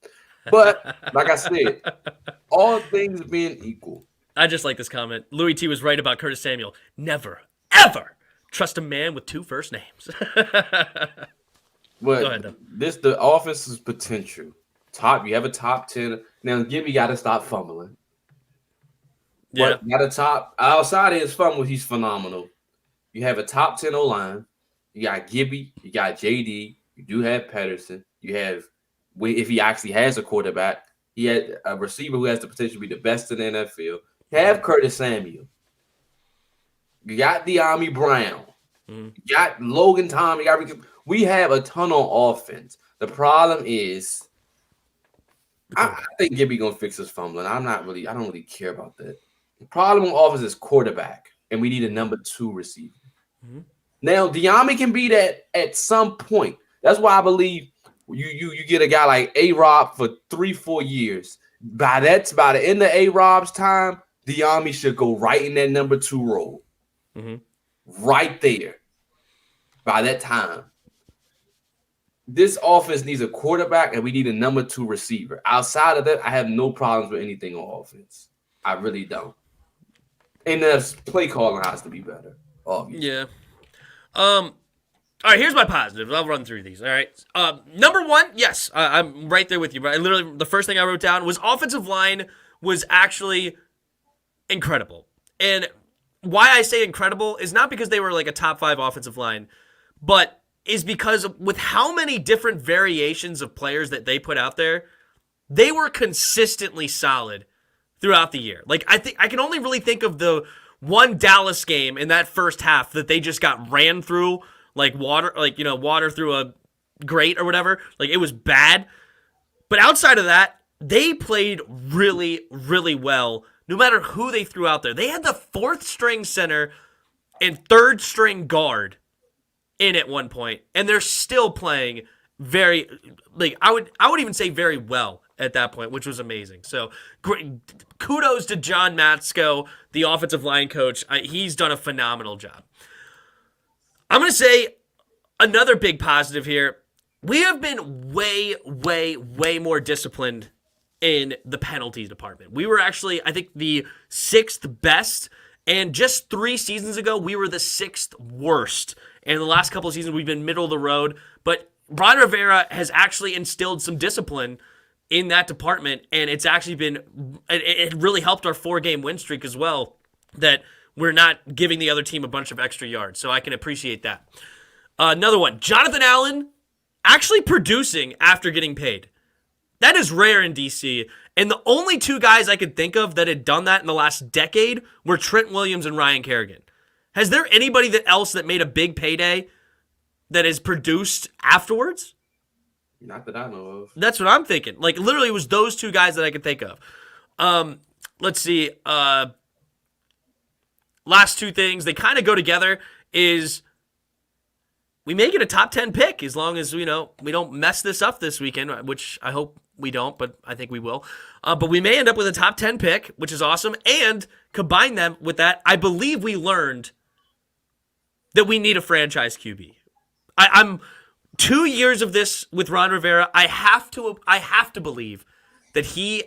But like I said, all things being equal. I just like this comment. Louis T was right about Curtis Samuel. Never, ever trust a man with 2 first names. But Go ahead, though. the offense's potential. You have a top 10. Now Gibby got to stop fumbling. Yeah. But got a top outside of his fumble, he's phenomenal. You have a top 10 O-line. You got Gibby, you got JD, you do have Pedersen. You have, if he actually has a quarterback, he had a receiver who has the potential to be the best in the NFL. You have Curtis Samuel. You got De'Ami Brown. You got Logan Tom. We have a ton on offense. The problem is, I think Gibby gonna fix his fumbling. I don't really care about that. The problem on offense is quarterback, and we need a number 2 receiver. Now, De'Ami can be that at some point. That's why I believe you get a guy like A-Rob for 3-4 years. By the end of A-Rob's time, De'Ami should go right in that number 2 role. Right there. By that time. This offense needs a quarterback, and we need a number 2 receiver. Outside of that, I have no problems with anything on offense. I really don't. And the play calling has to be better. Obviously. Yeah. All right, here's my positives. I'll run through these. All right. Number 1, yes, I'm right there with you. But literally, the first thing I wrote down was offensive line was actually incredible. And why I say incredible is not because they were like a top 5 offensive line, but is because with how many different variations of players that they put out there, they were consistently solid throughout the year. Like, I can only really think of the one Dallas game in that first half that they just got ran through like water, water through a grate or whatever. Like, it was bad. But outside of that, they played really, really well no matter who they threw out there. They had the 4th string center and 3rd string guard in at one point, and they're still playing very, like, I would even say very well at that point, which was amazing. So great, kudos to John Matsko, the offensive line coach. He's done a phenomenal job. I'm going to say another big positive here. We have been way, way, way more disciplined in the penalties department. We were actually, I think, the 6th best, and just 3 seasons ago, we were the 6th worst. And the last couple of seasons, we've been middle of the road. But Ron Rivera has actually instilled some discipline in that department, and it's actually been, it really helped our 4-game win streak as well, that we're not giving the other team a bunch of extra yards. So I can appreciate that. Another one, Jonathan Allen actually producing after getting paid. That is rare in DC. And the only 2 guys I could think of that had done that in the last decade were Trent Williams and Ryan Kerrigan. Has there anybody else that made a big payday that is produced afterwards? Not that I know of. That's what I'm thinking. Like, literally, it was those 2 guys that I could think of. Let's see. Last 2 things, they kind of go together, is we may get a top 10 pick as long as, we don't mess this up this weekend, which I hope we don't, but I think we will. But we may end up with a top 10 pick, which is awesome. And combine them with that, I believe we learned that we need a franchise QB. I'm 2 years of this with Ron Rivera. I have to believe that he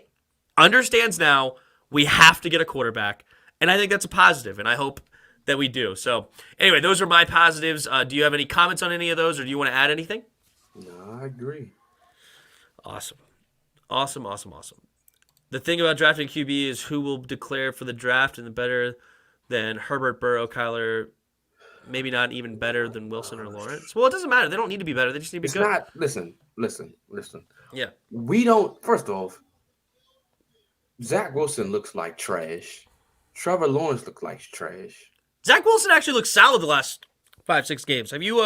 understands now we have to get a quarterback, and I think that's a positive, and I hope that we do. So anyway, those are my positives. Do you have any comments on any of those, or do you want to add anything? No, I agree. Awesome. The thing about drafting QB is who will declare for the draft, and the better than Herbert, Burrow, Kyler, maybe not even better than Wilson or Lawrence. Well, it doesn't matter. They don't need to be better. They just need to be good. Listen. Yeah. We don't, first off, Zach Wilson looks like trash. Trevor Lawrence looks like trash. Zach Wilson actually looks solid the last 5-6 games. Have you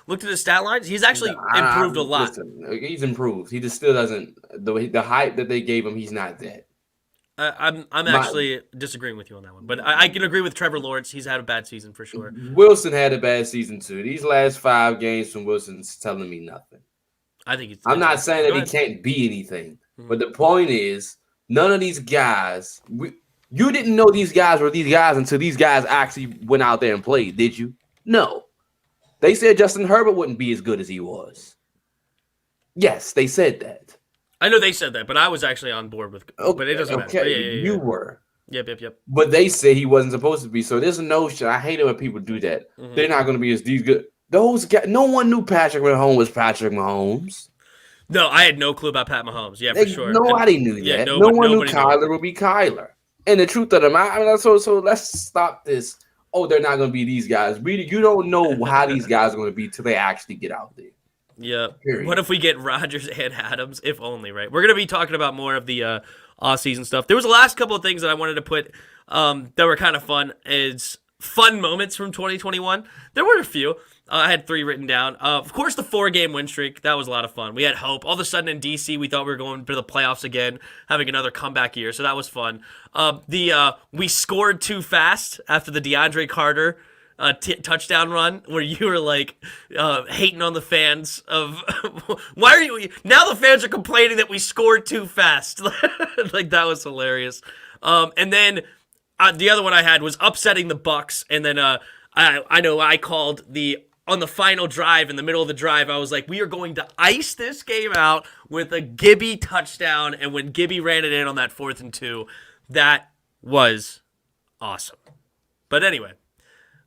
looked at his stat lines? He's actually improved a lot. Listen, he's improved. He just still doesn't, the hype that they gave him, he's not that. I'm actually disagreeing with you on that one, but I can agree with Trevor Lawrence. He's had a bad season for sure. Wilson had a bad season too. These last 5 games from Wilson's telling me nothing. I think I'm not saying that he can't be anything, but the point is, none of these guys. You didn't know these guys were these guys until these guys actually went out there and played, did you? No. They said Justin Herbert wouldn't be as good as he was. Yes, they said that. I know they said that, but I was actually on board with. But it doesn't matter. Yeah, you were. Yep. But they said he wasn't supposed to be. So there's a notion. I hate it when people do that. They're not going to be as these good. Those guys. No one knew Patrick Mahomes was Patrick Mahomes. No, I had no clue about Pat Mahomes. Yeah, for sure. Nobody knew that. Yeah, no one knew Kyler would be Kyler. And the truth of the matter, so let's stop this. Oh, they're not going to be these guys. You don't know how these guys are going to be till they actually get out there. Yeah. Period. What if we get Rodgers and Adams? If only, right? We're going to be talking about more of the off-season stuff. There was the last couple of things that I wanted to put that were kind of fun. Is fun moments from 2021. There were a few. I had 3 written down. Of course, the 4-game win streak. That was a lot of fun. We had hope. All of a sudden in D.C., we thought we were going to the playoffs again, having another comeback year. So that was fun. We scored too fast after the DeAndre Carter touchdown run, where you were like hating on the fans of why are you now the fans are complaining that we scored too fast. Like, that was hilarious. And then the other one I had was upsetting the Bucs, and then I know I called on the final drive, in the middle of the drive, I was like, we are going to ice this game out with a Gibby touchdown. And when Gibby ran it in on that 4th and 2, that was awesome. But anyway,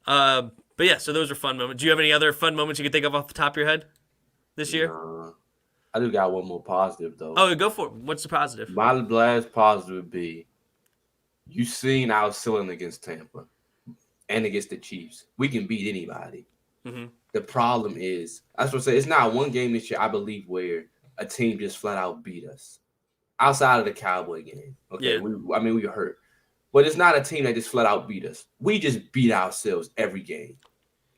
but yeah, so those are fun moments. Do you have any other fun moments you can think of off the top of your head this year? I do got one more positive, though. Oh, go for it. What's the positive? My last positive would be, you seen our ceiling against Tampa and against the Chiefs. We can beat anybody. Mm-hmm. The problem is, that's what I say, it's not one game this year, I believe, where a team just flat out beat us. Outside of the Cowboy game. Okay, yeah. We were hurt. But it's not a team that just flat out beat us. We just beat ourselves every game.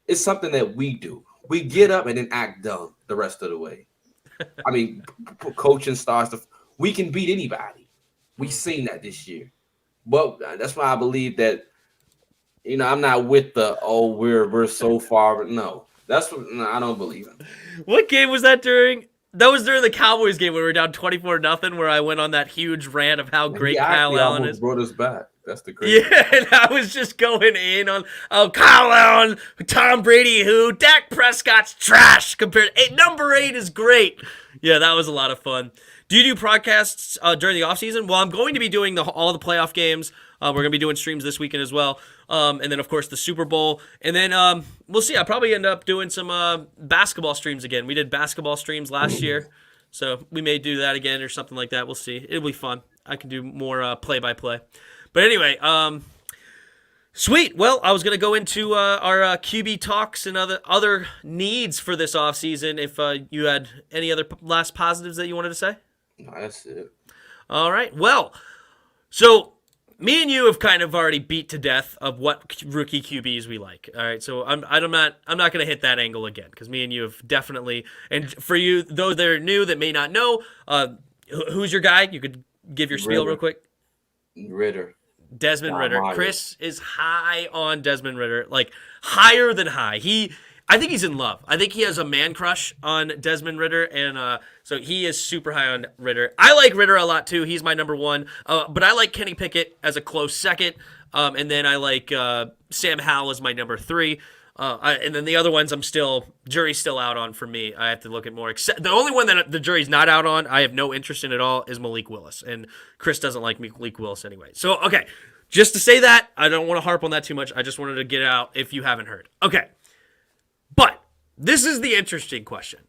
It's something that we do. We get up and then act dumb the rest of the way. I mean, coaching stars, we can beat anybody. We've seen that this year. But that's why I believe that, I'm not with we're so far. No, I don't believe it. What game was that during? That was during the Cowboys game when we were down 24-0, where I went on that huge rant of how great Kyle Allen is. Brought us back. That's the crazy. Yeah, and I was just going in on Kyle Allen, Tom Brady, Dak Prescott's trash compared. Number 8 is great. Yeah, that was a lot of fun. Do you do podcasts during the offseason? Well, I'm going to be doing all the playoff games. We're going to be doing streams this weekend as well. And then, of course, the Super Bowl. And then we'll see. I'll probably end up doing some basketball streams again. We did basketball streams last year. So we may do that again or something like that. We'll see. It'll be fun. I can do more play-by-play. But anyway, sweet. Well, I was going to go into our QB talks and other needs for this offseason. If you had any other last positives that you wanted to say? No, that's it. All right. Well, so me and you have kind of already beat to death of what rookie QBs we like. All right. So I'm not going to hit that angle again, because me and you have definitely. And for you, those that are new that may not know, who's your guy? You could give your spiel real quick. Desmond Ridder. Chris is high on Desmond Ridder, like higher than high. I think he's in love. I think he has a man crush on Desmond Ridder, and so he is super high on Ridder. I like Ridder a lot too. He's my number 1, but I like Kenny Pickett as a close second, and then I like Sam Howell as my number 3. And then the other ones jury's still out on for me. I have to look at more. The only one that the jury's not out on, I have no interest in at all, is Malik Willis. And Chris doesn't like Malik Willis anyway. So, okay, just to say that, I don't want to harp on that too much. I just wanted to get it out if you haven't heard. Okay, but this is the interesting question.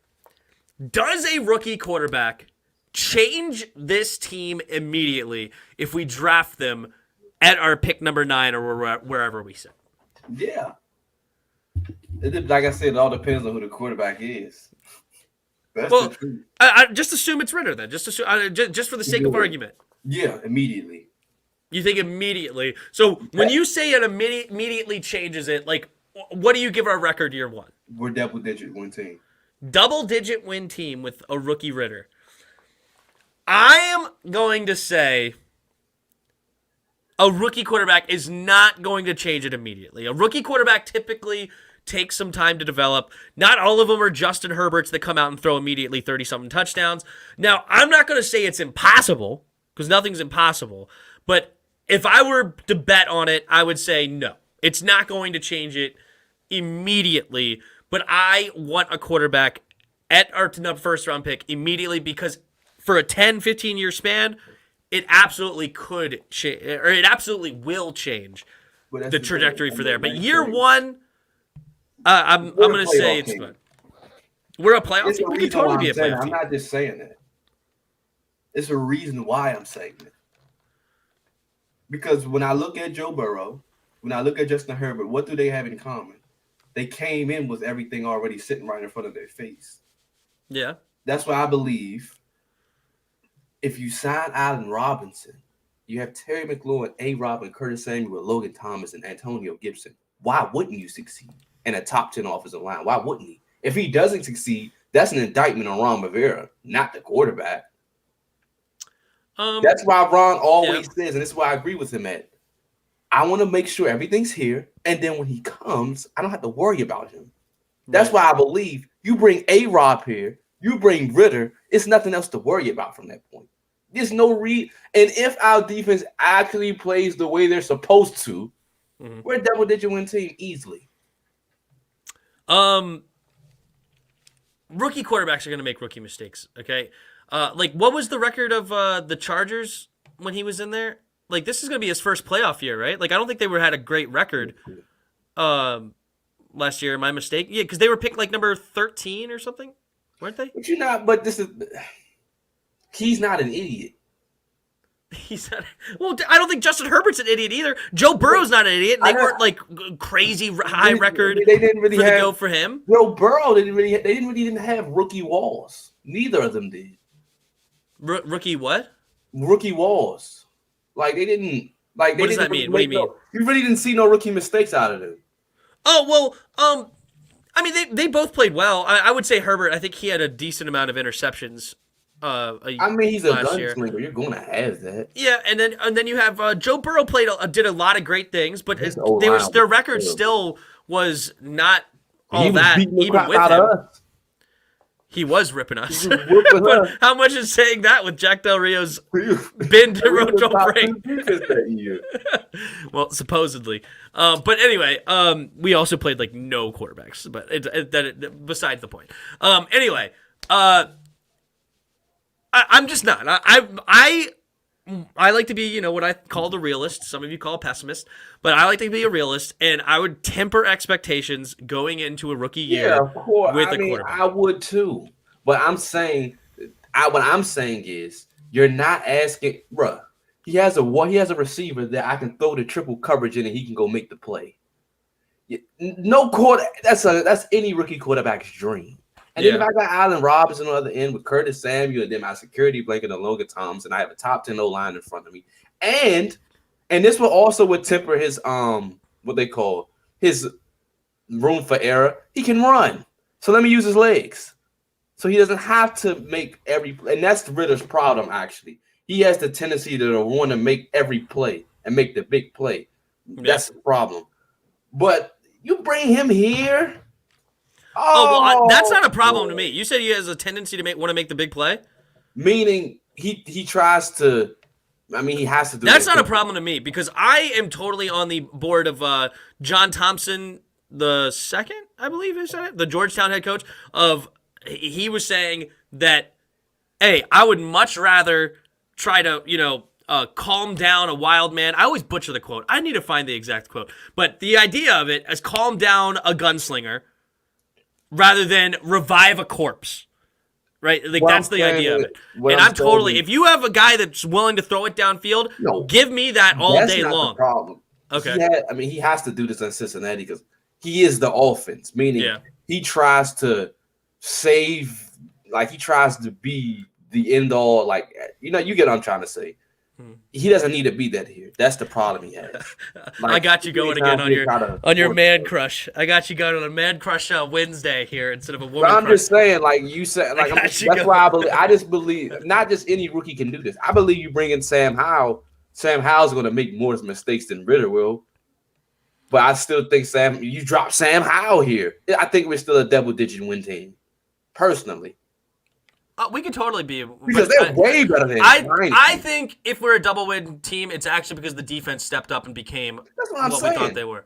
Does a rookie quarterback change this team immediately if we draft them at our pick number 9 or wherever we sit? Yeah. Like I said, it all depends on who the quarterback is. That's the truth. I just assume it's Ridder then. Just for the sake of argument. Yeah, immediately. You think immediately. So when you say it immediately changes it, like, what do you give our record year 1? We're double-digit win team. Double-digit win team with a rookie Ridder. I am going to say a rookie quarterback is not going to change it immediately. A rookie quarterback typically takes some time to develop. Not all of them are Justin Herberts that come out and throw immediately 30-something touchdowns. Now, I'm not going to say it's impossible, because nothing's impossible, but if I were to bet on it, I would say no. It's not going to change it immediately, but I want a quarterback at our first-round pick immediately, because for a 10, 15-year span, it absolutely could change, or it absolutely will change the trajectory for there. But year one, I'm going to say it's fun. We're a playoff team. We could totally be a playoff team. I'm not just saying that. It's a reason why I'm saying that. Because when I look at Joe Burrow, when I look at Justin Herbert, what do they have in common? They came in with everything already sitting right in front of their face. Yeah. That's why I believe if you sign Allen Robinson, you have Terry McLaurin, A-Rob, and Curtis Samuel, Logan Thomas, and Antonio Gibson. Why wouldn't you succeed in a top 10 offensive line? Why wouldn't he? If he doesn't succeed, that's an indictment on Ron Rivera, not the quarterback. That's why Ron always says, and this is why I agree with him at, I want to make sure everything's here, and then when he comes, I don't have to worry about him. That's why I believe you bring A-Rob here, you bring Ritter, it's nothing else to worry about from that point. There's no and if our defense actually plays the way they're supposed to, we're a double-digit win team easily. Rookie quarterbacks are going to make rookie mistakes, okay? What was the record of the Chargers when he was in there? Like, this is going to be his first playoff year, right? Like, I don't think they had a great record last year. Am I mistaken? Yeah, because they were picked, like, number 13 or something, weren't they? But he's not an idiot. He's not. Well, I don't think Justin Herbert's an idiot either. Joe Burrow's not an idiot. They weren't like crazy high record. They didn't really go for him. Joe Burrow didn't have rookie walls. Neither of them did. Rookie what? Rookie walls. Like they didn't. Like what does that mean? What do you mean? You really didn't see no rookie mistakes out of them. Oh well. I mean they both played well. I would say Herbert. I think he had a decent amount of interceptions. He's a gunslinger. You're going to have that. Yeah, and then you have Joe Burrow did a lot of great things, but their record still was not all that. Even with him, he was ripping us. But how much is saying that with Jack Del Rio's bin to Rojo break? Well, supposedly. But anyway, we also played like no quarterbacks, but besides the point. Anyway. I'm just not. I like to be, what I call the realist. Some of you call a pessimist, but I like to be a realist, and I would temper expectations going into a rookie year of course. with a quarterback. I would too, but what I'm saying is you're not asking, bruh. He has a receiver that I can throw the triple coverage in, and he can go make the play. No quarter. That's any rookie quarterback's dream. And then if I got Allen Robinson on the other end with Curtis Samuel, and then my security blanket and Logan Thomas, and I have a top 10 O-line in front of me. And this would temper his what they call his room for error. He can run. So let me use his legs. So he doesn't have to make every play. And that's Ritter's problem, actually. He has the tendency to want to make every play and make the big play. That's the problem. But you bring him here. That's not a problem to me. You said he has a tendency to want to make the big play? Meaning he tries to he has to do That's not a problem to me because I am totally on the board of John Thompson the second, I believe he said it, the Georgetown head coach he was saying that, hey, I would much rather try to, calm down a wild man. I always butcher the quote. I need to find the exact quote. But the idea of it is calm down a gunslinger rather than revive a corpse, right? Like that's the idea of it. And I'm totally, if you have a guy that's willing to throw it downfield, give me that all day long. The problem. Okay. He has to do this in Cincinnati because he is the offense, meaning he tries to save, like he tries to be the end all, like, you get what I'm trying to say. He doesn't need to be that here. That's the problem he has. Like, I got you going again on your man crush. I got you going on a man crush Wednesday here instead of a woman. I'm just saying, like you said, that's why I just believe not just any rookie can do this. I believe you bring in Sam Howell Sam Howell's going to make more mistakes than Ritter will. But I still think you drop Sam Howell here. I think we're still a double-digit win team, personally. We could totally be. Because they're way better than I think if we're a double win team, it's actually because the defense stepped up and became what we thought they were.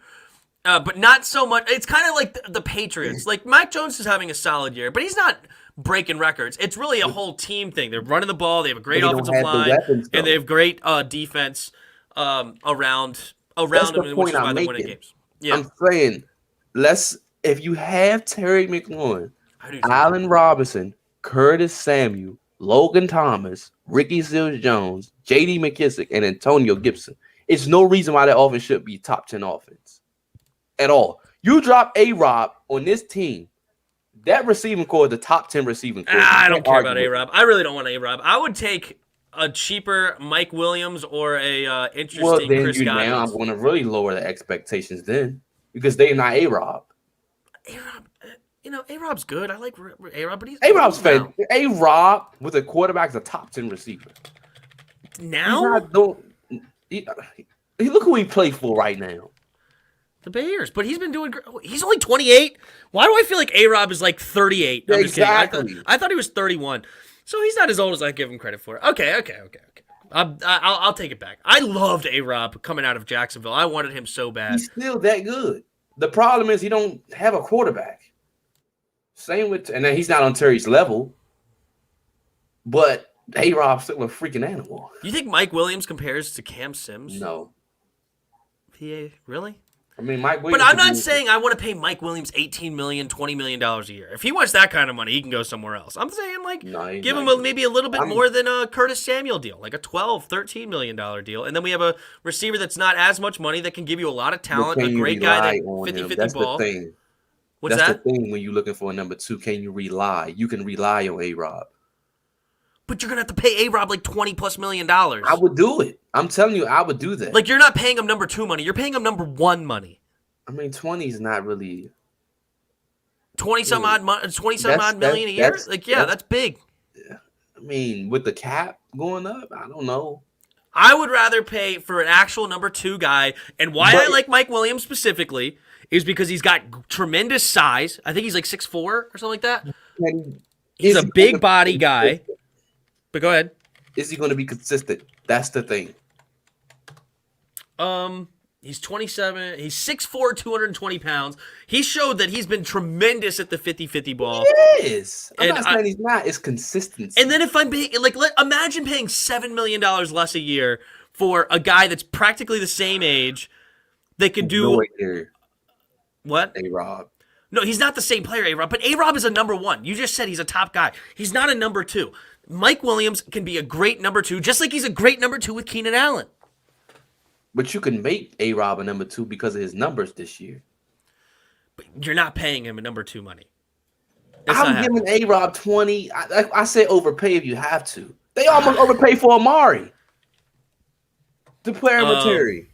But not so much. It's kind of like the Patriots. Like, Mac Jones is having a solid year, but he's not breaking records. It's really a whole team thing. They're running the ball. They have a great offensive line, and they have great defense around them, which is why they're winning games. Yeah. I'm saying, if you have Terry McLaurin, Allen Robinson, Curtis Samuel, Logan Thomas, Ricky Seals-Jones, J.D. McKissick, and Antonio Gibson, it's no reason why that offense should be top 10 offense at all. You drop A-Rob on this team, that receiving core is the top 10 receiving core. I don't care about A-Rob. I really don't want A-Rob. I would take a cheaper Mike Williams or a interesting Chris Godwin. Now I'm going to really lower the expectations then because they're not A-Rob. A-Rob, A-Rob's good. I like A-Rob, but A-Rob's fan. A-Rob with a quarterback is a top 10 receiver. Now? Look who he plays for right now. The Bears, but he's been doing great. He's only 28. Why do I feel like A-Rob is like 38? I'm exactly. Just kidding. I thought he was 31. So he's not as old as I give him credit for. Okay. I'll take it back. I loved A-Rob coming out of Jacksonville. I wanted him so bad. He's still that good. The problem is he don't have a quarterback. Same with, and then he's not on Terry's level. But A-Rob's still a freaking animal. You think Mike Williams compares to Cam Sims? No. PA, really? I mean, Mike Williams. But I'm not saying I want to pay Mike Williams $18 million, $20 million a year. If he wants that kind of money, he can go somewhere else. I'm saying, give him maybe a little bit more than a Curtis Samuel deal, like a $12, $13 million deal. And then we have a receiver that's not as much money that can give you a lot of talent, a great guy that 50-50 ball. The thing. What's that's that? The thing when you're looking for a number two. Can you rely? You can rely on A-Rob. But you're going to have to pay A-Rob like $20+ million. I would do it. I'm telling you, I would do that. Like, you're not paying him number 2 money. You're paying him number 1 money. I mean, 20 is not really 20-some odd million a year. That's big. Yeah. I mean, with the cap going up, I don't know. I would rather pay for an actual number 2 guy, and I like Mike Williams specifically is because he's got tremendous size. I think he's like 6'4" or something like that. He's a big body guy. But go ahead. Is he going to be consistent? That's the thing. He's 27. He's 6'4", 220 pounds. He showed that he's been tremendous at the 50-50 ball. He is. I'm not saying he's not. It's consistency. And then if I'm paying, imagine paying $7 million less a year for a guy that's practically the same age that could do what? A-Rob. No, he's not the same player, A-Rob. But A-Rob is a number 1. You just said he's a top guy. He's not a number 2. Mike Williams can be a great number 2, just like he's a great number 2 with Keenan Allen. But you can make A-Rob a number 2 because of his numbers this year. But you're not paying him a number 2 money. I'm giving A-Rob 20. I say overpay if you have to. They almost overpay for Amari. The player with Terry.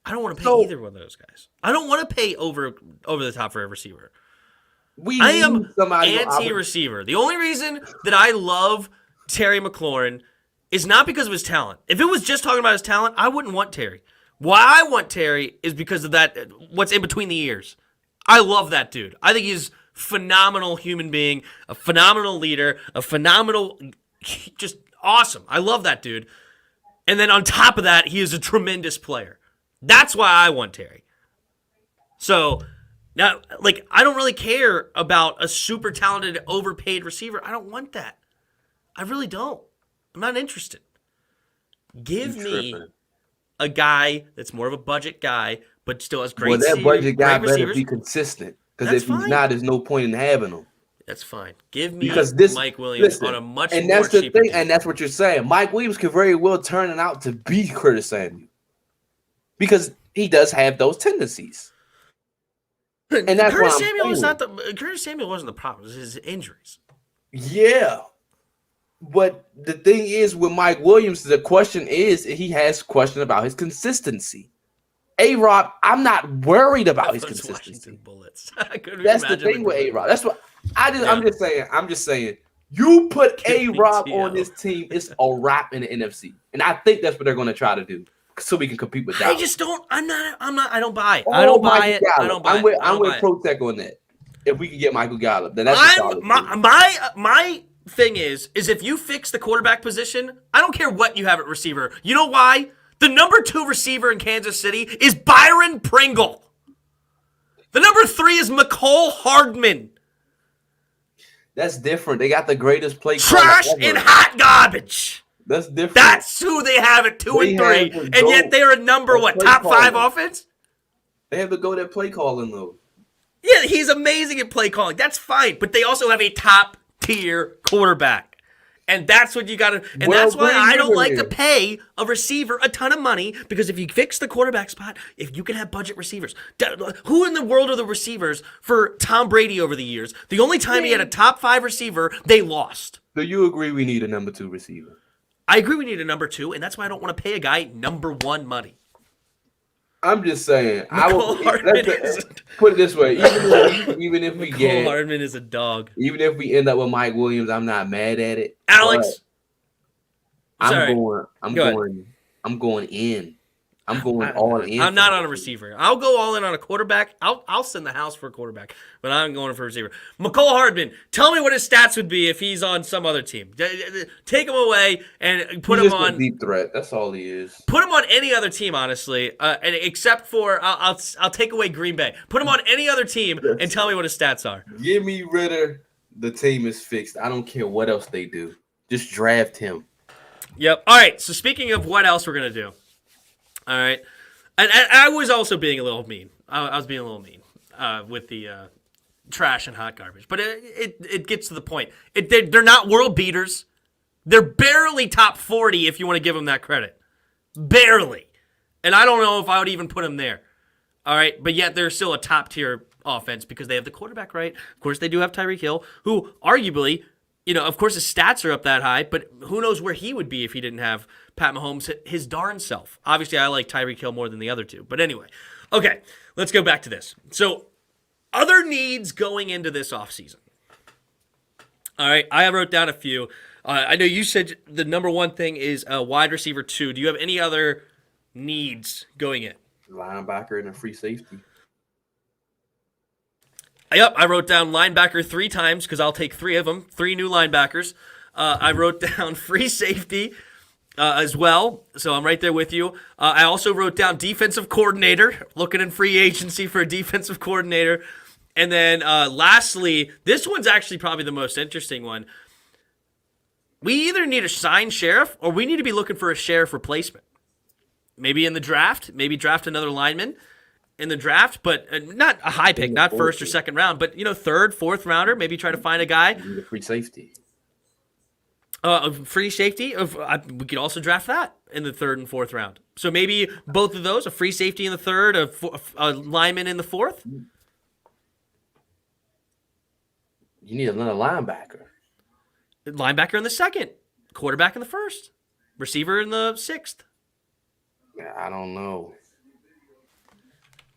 I don't want to pay either one of those guys. I don't want to pay over the top for a receiver. I am anti-receiver. The only reason that I love Terry McLaurin is not because of his talent. If it was just talking about his talent, I wouldn't want Terry. Why I want Terry is because of that, what's in between the ears. I love that dude. I think he's a phenomenal human being, a phenomenal leader, just awesome. I love that dude. And then on top of that, he is a tremendous player. That's why I want Terry. So now, I don't really care about a super talented, overpaid receiver. I don't want that. I really don't. I'm not interested. Give me a guy that's more of a budget guy, but still has great receivers. Well, that budget guy better be consistent. Because if he's not, there's no point in having him. That's fine. Give me Mike Williams on a much more cheaper that's the thing, and that's what you're saying. Mike Williams could very well turn it out to be Curtis Samuel. Because he does have those tendencies. And that's Curtis Samuel wasn't the problem. It was his injuries. Yeah. But the thing is with Mike Williams, the question is he has question about his consistency. A-Rob, I'm not worried about his consistency. Bullets. That's the thing with A-Rob. That's what I'm just saying. You put Give me A-Rob T.O. on this team, it's a wrap in the NFC. And I think that's what they're going to try to do so we can compete with Dallas. I just don't. I don't buy it. Oh, I don't buy Michael it. Gallup. I don't buy I'm with, it. I I'm don't with buy it. Protect on that. If we can get Michael Gallup, then that's a solid team. My thing is if you fix the quarterback position, I don't care what you have at receiver. You know why? The number 2 receiver in Kansas City is Byron Pringle. The number 3 is McCole Hardman. That's different. They got the greatest play Trash caller ever. and hot garbage. That's different. That's who they have at 2 and 3. And yet they're a number, top 5 offense? They have to go that play calling, though. Yeah, he's amazing at play calling. That's fine. But they also have a top-tier quarterback. And that's what you got to – and that's why I don't like to pay a receiver a ton of money, because if you fix the quarterback spot, if you can have budget receivers. Who in the world are the receivers for Tom Brady over the years? The only time he had a top 5 receiver, they lost. Do you agree we need a number 2 receiver? I agree we need a number 2, and that's why I don't want to pay a guy number 1 money. I'm just saying. Put it this way: even if we get Hardman is a dog. Even if we end up with Mike Williams, I'm not mad at it. Alex, I'm going in. I'm going all in. I'm not on a receiver. I'll go all in on a quarterback. I'll send the house for a quarterback, but I'm going for a receiver. McCole Hardman, tell me what his stats would be if he's on some other team. Take him away and put him on a deep threat. That's all he is. Put him on any other team, honestly, and except for I'll take away Green Bay. Put him on any other team and tell me what his stats are. Give me Ritter. The team is fixed. I don't care what else they do. Just draft him. Yep. All right. So speaking of what else we're gonna do. All right, and I was also being a little mean. I was being a little mean with the trash and hot garbage, but it gets to the point. They're not world beaters. They're barely top 40 if you want to give them that credit. Barely. And I don't know if I would even put them there. All right, but yet they're still a top-tier offense because they have the quarterback right. Of course, they do have Tyreek Hill, who arguably, of course his stats are up that high, but who knows where he would be if he didn't have Pat Mahomes, his darn self. Obviously, I like Tyreek Hill more than the other two. But anyway, okay, let's go back to this. So, other needs going into this offseason. All right, I wrote down a few. I know you said the number 1 thing is a wide receiver 2. Do you have any other needs going in? Linebacker and a free safety. Yep, I wrote down linebacker 3 times because I'll take 3 of them. 3 new linebackers. I wrote down free safety. As well, so I'm right there with you. I also wrote down defensive coordinator, looking in free agency for a defensive coordinator. And then lastly, this one's actually probably the most interesting one. We either need a signed sheriff or we need to be looking for a sheriff replacement. Maybe in the draft, maybe draft another lineman in the draft, but not a high pick, not first or second round, but 3rd, 4th rounder, maybe try to find a guy. You need a free safety. A free safety. We could also draft that in the 3rd and 4th round. So maybe both of those, a free safety in the 3rd, a lineman in the 4th. You need another linebacker. Linebacker in the 2nd, quarterback in the 1st, receiver in the 6th. I don't know.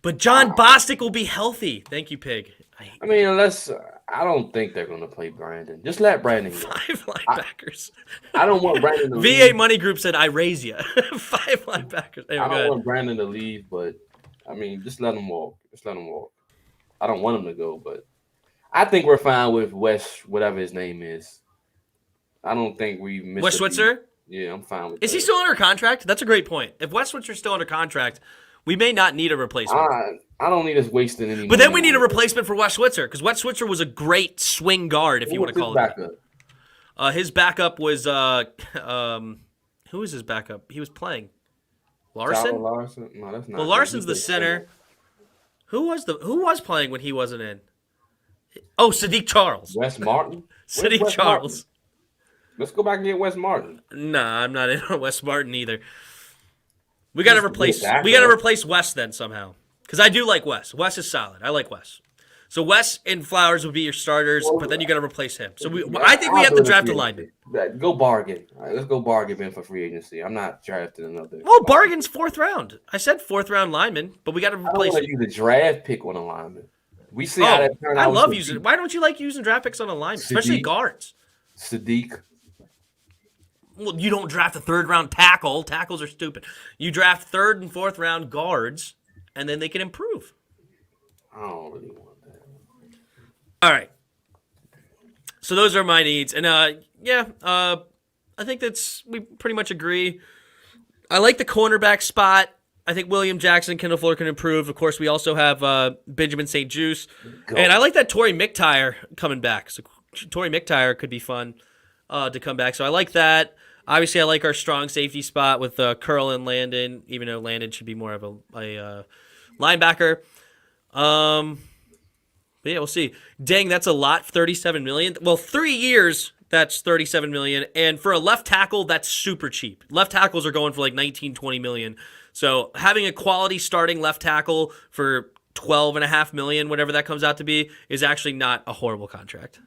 But John Bostic will be healthy. Thank you, Pig. I mean, I don't think they're going to play Brandon. Just let Brandon go. 5 linebackers. I don't want Brandon to VA leave. Money Group said, I raise you. 5 linebackers. Anyway, I don't want Brandon to leave, but, I mean, just let him walk. I don't want him to go, but I think we're fine with Wes, whatever his name is. I don't think we missed Wes Switzer? Yeah, I'm fine with Is that. he still under contract? That's a great point. If Wes Switzer's still under contract, we may not need a replacement. I don't need us wasting any money. But then we need a replacement for Wes Switzer because Wes Switzer was a great swing guard, if you want to call it that. His backup was who was his backup? He was playing Larson. Larson? No, that's not. Well, Larson's the center. Who was playing when he wasn't in? Oh, Sadiq Charles. Wes Martin. Sadiq Charles. Martin? Let's go back and get Wes Martin. Nah, I'm not in on Wes Martin either. We got to replace Wes then somehow. Because I do like Wes. Wes is solid. I like Wes. So Wes and Flowers would be your starters, but then you got to replace him. So I think we have to draft a lineman. Go bargain. All right, let's go bargain in for free agency. I'm not drafting another. Oh, bargain's 4th round. I said 4th round lineman, but we got to replace I don't want to use a draft pick on a lineman. We see how that turned out. I love using. Why don't you like using draft picks on a lineman, especially guards? Sadiq. Well, you don't draft a third-round tackle. Tackles are stupid. You draft third and fourth round guards, and then they can improve. I don't really want that. All right. So those are my needs, and I think we pretty much agree. I like the cornerback spot. I think William Jackson, Kendall Fuller can improve. Of course, we also have Benjamin St. Juste, and I like that Torrey McTyer coming back. So Torrey McTyer could be fun to come back. So I like that. Obviously, I like our strong safety spot with Curl and Landon, even though Landon should be more of a linebacker. But yeah, we'll see. Dang, that's a lot, $37 million. Well, 3 years, that's $37 million. And for a left tackle, that's super cheap. Left tackles are going for like $19-20 million. So having a quality starting left tackle for $12.5 million, whatever that comes out to be, is actually not a horrible contract.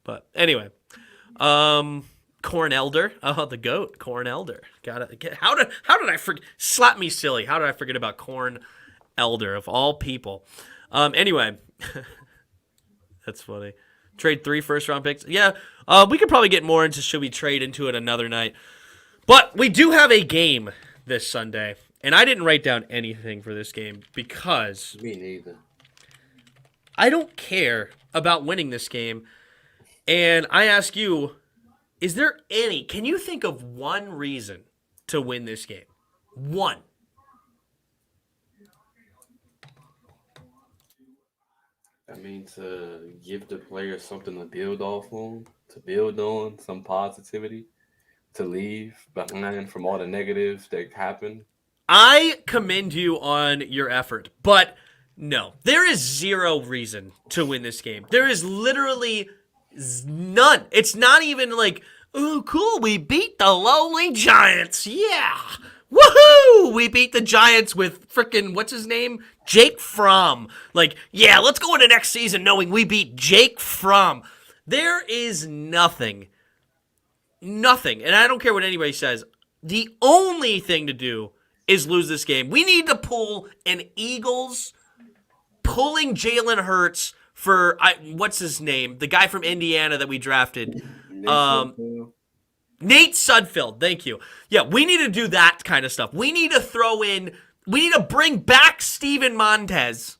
But anyway, Corn Elder, the GOAT, Corn Elder. How did I forget? Slap me silly. How did I forget about Corn Elder of all people? Anyway, that's funny. Trade 3 first-round picks. Yeah, we could probably get more into should we trade into it another night. But we do have a game this Sunday, and I didn't write down anything for this game because Me neither. I don't care about winning this game. And I ask you, can you think of one reason to win this game? One. I mean, to give the players something to build off on, to build on some positivity, to leave behind from all the negatives that happen. I commend you on your effort, but no, there is zero reason to win this game. There is literally none. It's not even like, oh, cool, we beat the lowly Giants. Yeah. Woohoo! We beat the Giants with frickin' what's his name? Jake Fromm. Like, yeah, let's go into next season knowing we beat Jake Fromm. There is nothing. Nothing. And I don't care what anybody says. The only thing to do is lose this game. We need to pull an Eagles pulling Jalen Hurts for, what's his name? The guy from Indiana that we drafted. Nate Sudfeld, thank you. Yeah, we need to do that kind of stuff. We need to bring back Steven Montez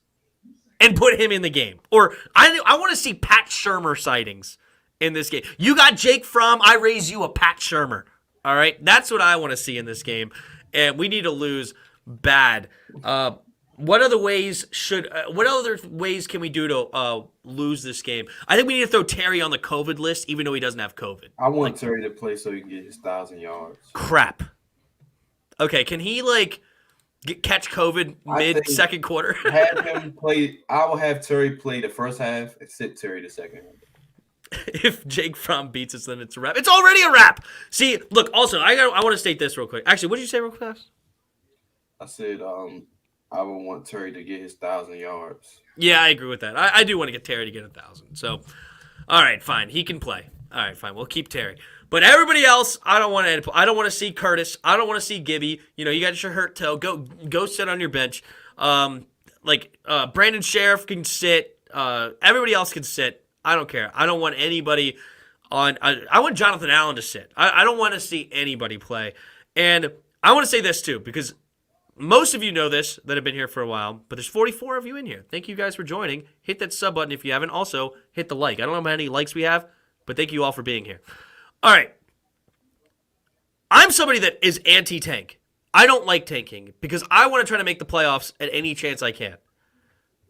and put him in the game. Or I want to see Pat Shurmur sightings in this game. You got Jake Fromm, I raise you a Pat Shurmur. All right? That's what I want to see in this game. And we need to lose bad. What other ways can we do to lose this game? I think we need to throw Terry on the COVID list, even though he doesn't have COVID. I want Terry to play so he can get his 1,000 yards. Crap. Okay, can he catch COVID mid-second quarter? Have him play. I will have Terry play the first half and sit Terry the second half. If Jake Fromm beats us, then it's a wrap. It's already a wrap. See, look. Also, I want to state this real quick. Actually, what did you say real fast? I said, I would want Terry to get his 1,000 yards. Yeah, I agree with that. I do want to get Terry to get 1,000. So, all right, fine. He can play. All right, fine. We'll keep Terry. But everybody else, I don't want to see Curtis. I don't want to see Gibby. You got your hurt toe. Go sit on your bench. Brandon Sheriff can sit. Everybody else can sit. I don't care. I don't want anybody on. I want Jonathan Allen to sit. I don't want to see anybody play. And I want to say this too, because most of you know this that have been here for a while, but there's 44 of you in here. Thank you guys for joining. Hit that sub button if you haven't. Also, hit the like. I don't know how many likes we have, but thank you all for being here. All right. I'm somebody that is anti-tank. I don't like tanking because I want to try to make the playoffs at any chance I can.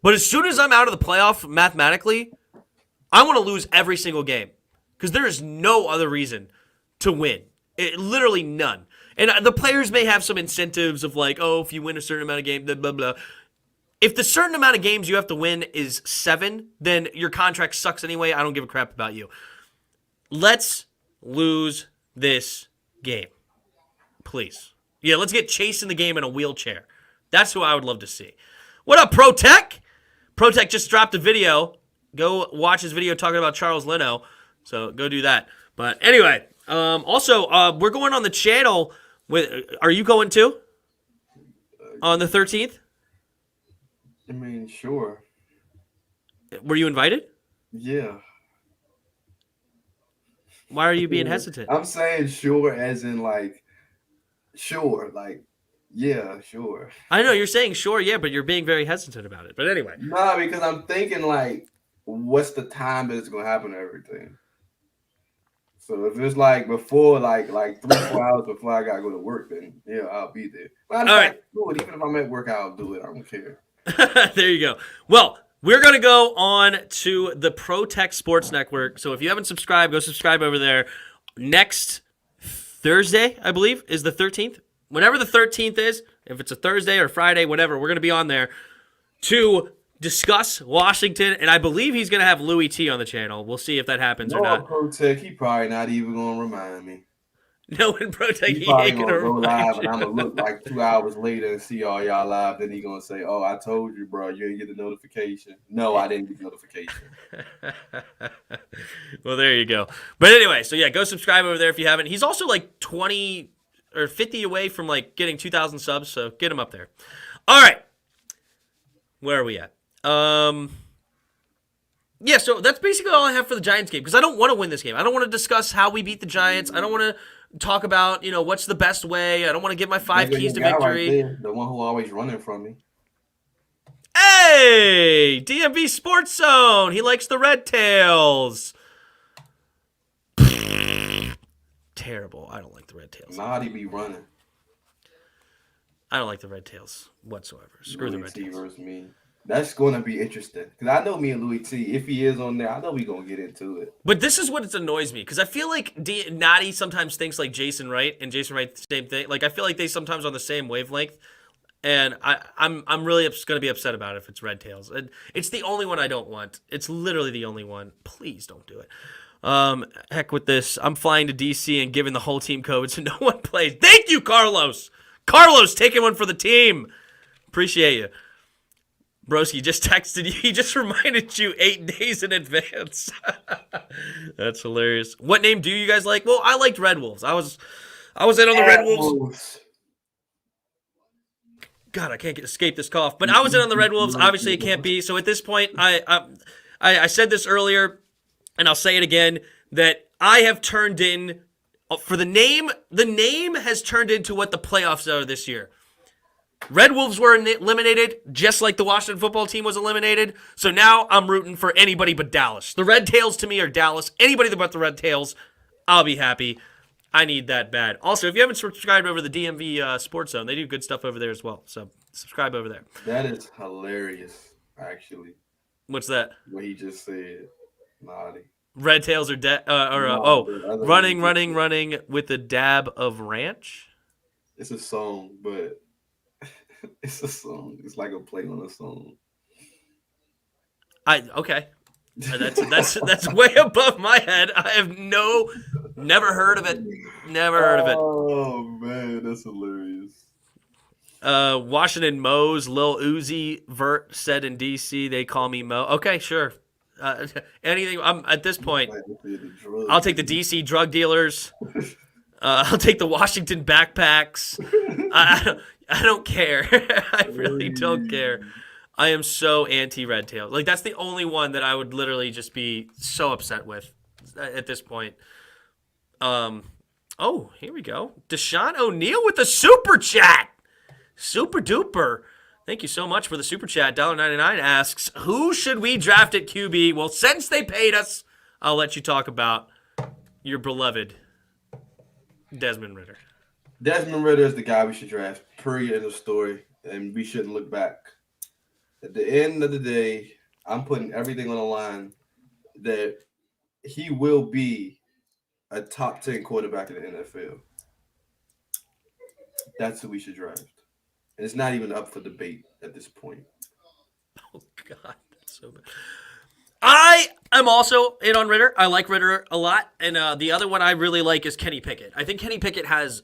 But as soon as I'm out of the playoff mathematically, I want to lose every single game because there is no other reason to win. Literally none. And the players may have some incentives of if you win a certain amount of games, blah, blah, blah. If the certain amount of games you have to win is 7, then your contract sucks anyway. I don't give a crap about you. Let's lose this game. Please. Yeah, let's get Chase in the game in a wheelchair. That's who I would love to see. What up, ProTech? ProTech just dropped a video. Go watch his video talking about Charles Leno. So go do that. But anyway, also, we're going on the channel. Are you going too? On the 13th? I mean, sure. Were you invited? Yeah. Why are you being hesitant? I'm saying sure as in like sure, like yeah, sure. I know you're saying sure, yeah, but you're being very hesitant about it. But anyway. Nah, because I'm thinking like, what's the time that it's gonna happen to everything? So if it's like before, like 3-4 hours before I gotta go to work, then yeah, I'll be there. Matter of fact, do it. Even if I'm at work, I'll do it. I don't care. There you go. Well, we're going to go on to the ProTech Sports Network. So if you haven't subscribed, go subscribe over there. Next Thursday, I believe, is the 13th. Whenever the 13th is, if it's a Thursday or Friday, whatever, we're going to be on there to discuss Washington. And I believe he's going to have Louis T on the channel. We'll see if that happens or not. ProTech, he probably not even going to remind me. No, in ProTech, He probably ain't gonna go live, you. and I'm gonna look like 2 hours later and see all y'all live. Then he gonna say, "Oh, I told you, bro, you didn't get the notification." No, I didn't get the notification. Well, there you go. But anyway, so yeah, go subscribe over there if you haven't. He's also like 20 or 50 away from like getting 2,000 subs, so get him up there. All right, where are we at? Yeah, so that's basically all I have for the Giants game because I don't want to win this game. I don't want to discuss how we beat the Giants. I don't want to talk about, what's the best way. I don't want to give my 5 keys to victory. Right there, the one who always running from me. Hey, DMV Sports Zone. He likes the Red Tails. Terrible. I don't like the Red Tails. Nah, he be running. I don't like the Red Tails whatsoever. Screw the Red Tails. Versus me. That's going to be interesting. Because I know me and Louis T, if he is on there, I know we're going to get into it. But this is what annoys me. Because I feel like Natty sometimes thinks like Jason Wright. And Jason Wright, the same thing. Like, I feel like they sometimes on the same wavelength. And I'm really going to be upset about it if it's Red Tails. It's the only one I don't want. It's literally the only one. Please don't do it. Heck with this. I'm flying to DC and giving the whole team COVID so no one plays. Thank you, Carlos. Carlos, taking one for the team. Appreciate you. Broski just texted you. He just reminded you 8 days in advance. That's hilarious. What name do you guys like? Well, I liked Red Wolves. I was in on the Red Wolves. God, I can't escape this cough. But I was in on the Red Wolves. Obviously, it can't be. So at this point, I said this earlier, and I'll say it again, that I have turned in for the name. The name has turned into what the playoffs are this year. Red Wolves were eliminated, just like the Washington football team was eliminated. So now I'm rooting for anybody but Dallas. The Red Tails to me are Dallas. Anybody but the Red Tails, I'll be happy. I need that bad. Also, if you haven't subscribed over the DMV Sports Zone, they do good stuff over there as well. So subscribe over there. That is hilarious, actually. What's that? What he just said. Naughty. Red Tails are running with a dab of ranch. It's a song, but it's a song. It's like a play on a song. Okay. That's way above my head. I have never heard of it. Never heard of it. Oh man, that's hilarious. Washington Mo's Lil Uzi Vert said in DC they call me Mo. Okay, sure. Anything. I'm at this point. I'll take the DC drug dealers. I'll take the Washington backpacks. I don't care. I really don't care. I am so anti-Red Tail. Like, that's the only one that I would literally just be so upset with at this point. Oh, here we go. Deshaun O'Neal with the super chat. Super duper. Thank you so much for the super chat. $1.99 asks, who should we draft at QB? Well, since they paid us, I'll let you talk about your beloved Desmond Ridder. Desmond Ridder is the guy we should draft. Period in the story, and we shouldn't look back. At the end of the day, I'm putting everything on the line that he will be a top 10 quarterback in the NFL. That's who we should draft. And it's not even up for debate at this point. Oh, God. That's so bad. I am also in on Ridder. I like Ridder a lot. And the other one I really like is Kenny Pickett. I think Kenny Pickett has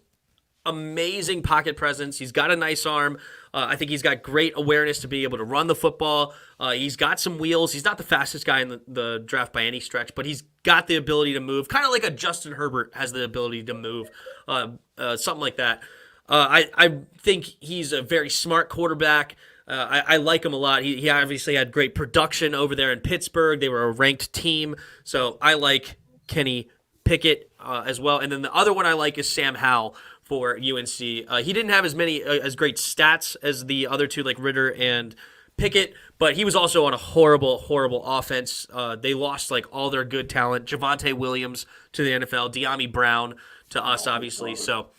amazing pocket presence. He's got a nice arm. I think he's got great awareness to be able to run the football. He's got some wheels. He's not the fastest guy in the draft by any stretch, but he's got the ability to move, kind of like a Justin Herbert has the ability to move, something like that. I think he's a very smart quarterback. I like him a lot. He obviously had great production over there in Pittsburgh. They were a ranked team, so I like Kenny Pickett as well. And then the other one I like is Sam Howell for UNC. He didn't have as great stats as the other two, like Ritter and Pickett, but he was also on a horrible, horrible offense. They lost like all their good talent. Javonte Williams to the NFL, De'Ami Brown to us, obviously. So